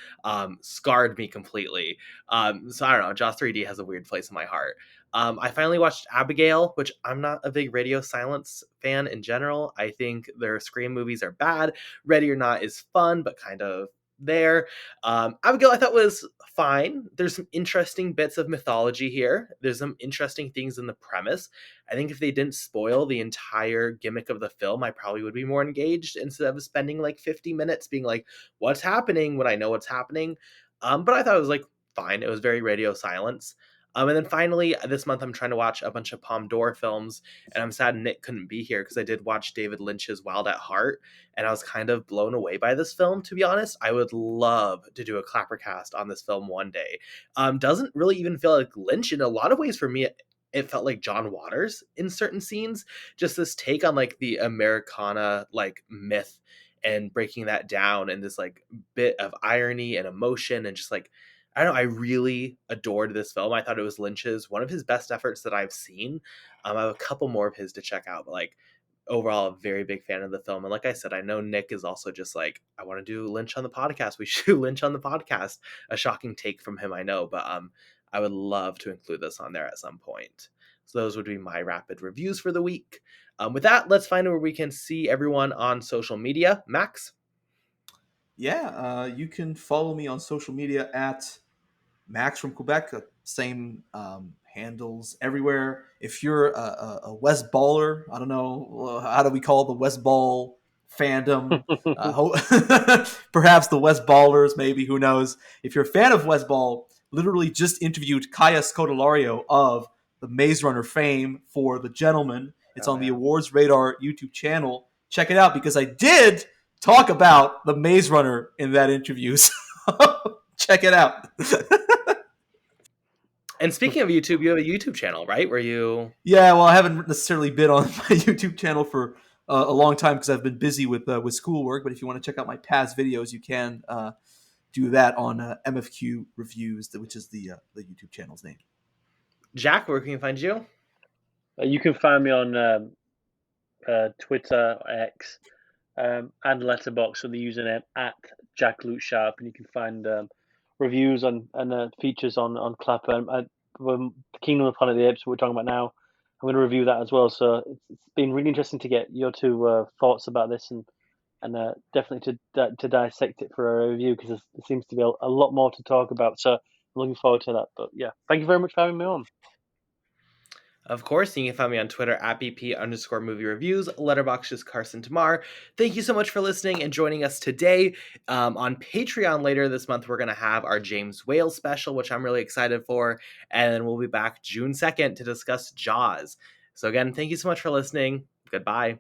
Scarred me completely. So I don't know, Jaws 3D has a weird place in my heart. I finally watched Abigail, which I'm not a big Radio Silence fan in general. I think their Scream movies are bad. Ready or Not is fun, but kind of there. Abigail I thought was fine. There's some interesting bits of mythology here. There's some interesting things in the premise. I think if they didn't spoil the entire gimmick of the film, I probably would be more engaged instead of spending like 50 minutes being like, what's happening when I know what's happening. But I thought it was like fine. It was very Radio Silence. And then finally, this month, I'm trying to watch a bunch of Palme d'Or films, and I'm sad Nick couldn't be here because I did watch David Lynch's Wild at Heart, and I was kind of blown away by this film, to be honest. I would love to do a ClapperCast on this film one day. Doesn't really even feel like Lynch in a lot of ways for me. It felt like John Waters in certain scenes, just this take on like the Americana like myth and breaking that down and this like bit of irony and emotion and just like, I don't know, I really adored this film. I thought it was Lynch's, one of his best efforts that I've seen. I have a couple more of his to check out, but like overall, a very big fan of the film. And like I said, I know Nick is also just like, I want to do Lynch on the podcast. We should do Lynch on the podcast. A shocking take from him, I know, but I would love to include this on there at some point. So those would be my rapid reviews for the week. With that, let's find where we can see everyone on social media. Max? Yeah, you can follow me on social media at Max from Quebec. Same handles everywhere. If you're a West Baller, I don't know, how do we call the West Ball fandom? Perhaps the West Ballers, maybe, who knows? If you're a fan of West Ball, literally just interviewed Kaya Scodelario of the Maze Runner fame for The Gentleman. It's on the Awards Radar YouTube channel. Check it out because I did talk about the Maze Runner in that interview. So check it out. And speaking of YouTube, you have a YouTube channel, right? Where you... Yeah, well, I haven't necessarily been on my YouTube channel for a long time because I've been busy with schoolwork. But if you want to check out my past videos, you can do that on MFQ Reviews, which is the YouTube channel's name. Jack, where can you find you? You can find me on Twitter, X, and Letterboxd with the username at Jak-Luke Sharp, and you can find reviews and features on Clapper. Kingdom of the Planet of the Apes, what we're talking about now, I'm going to review that as well. So it's been really interesting to get your two thoughts about this and definitely to dissect it for a review because there seems to be a lot more to talk about. So I'm looking forward to that. But yeah, thank you very much for having me on. Of course, you can find me on Twitter at BP_movie reviews. Letterboxd is Carson Timar. Thank you so much for listening and joining us today. On Patreon later this month, we're going to have our James Whale special, which I'm really excited for. And then we'll be back June 2nd to discuss Jaws. So again, thank you so much for listening. Goodbye.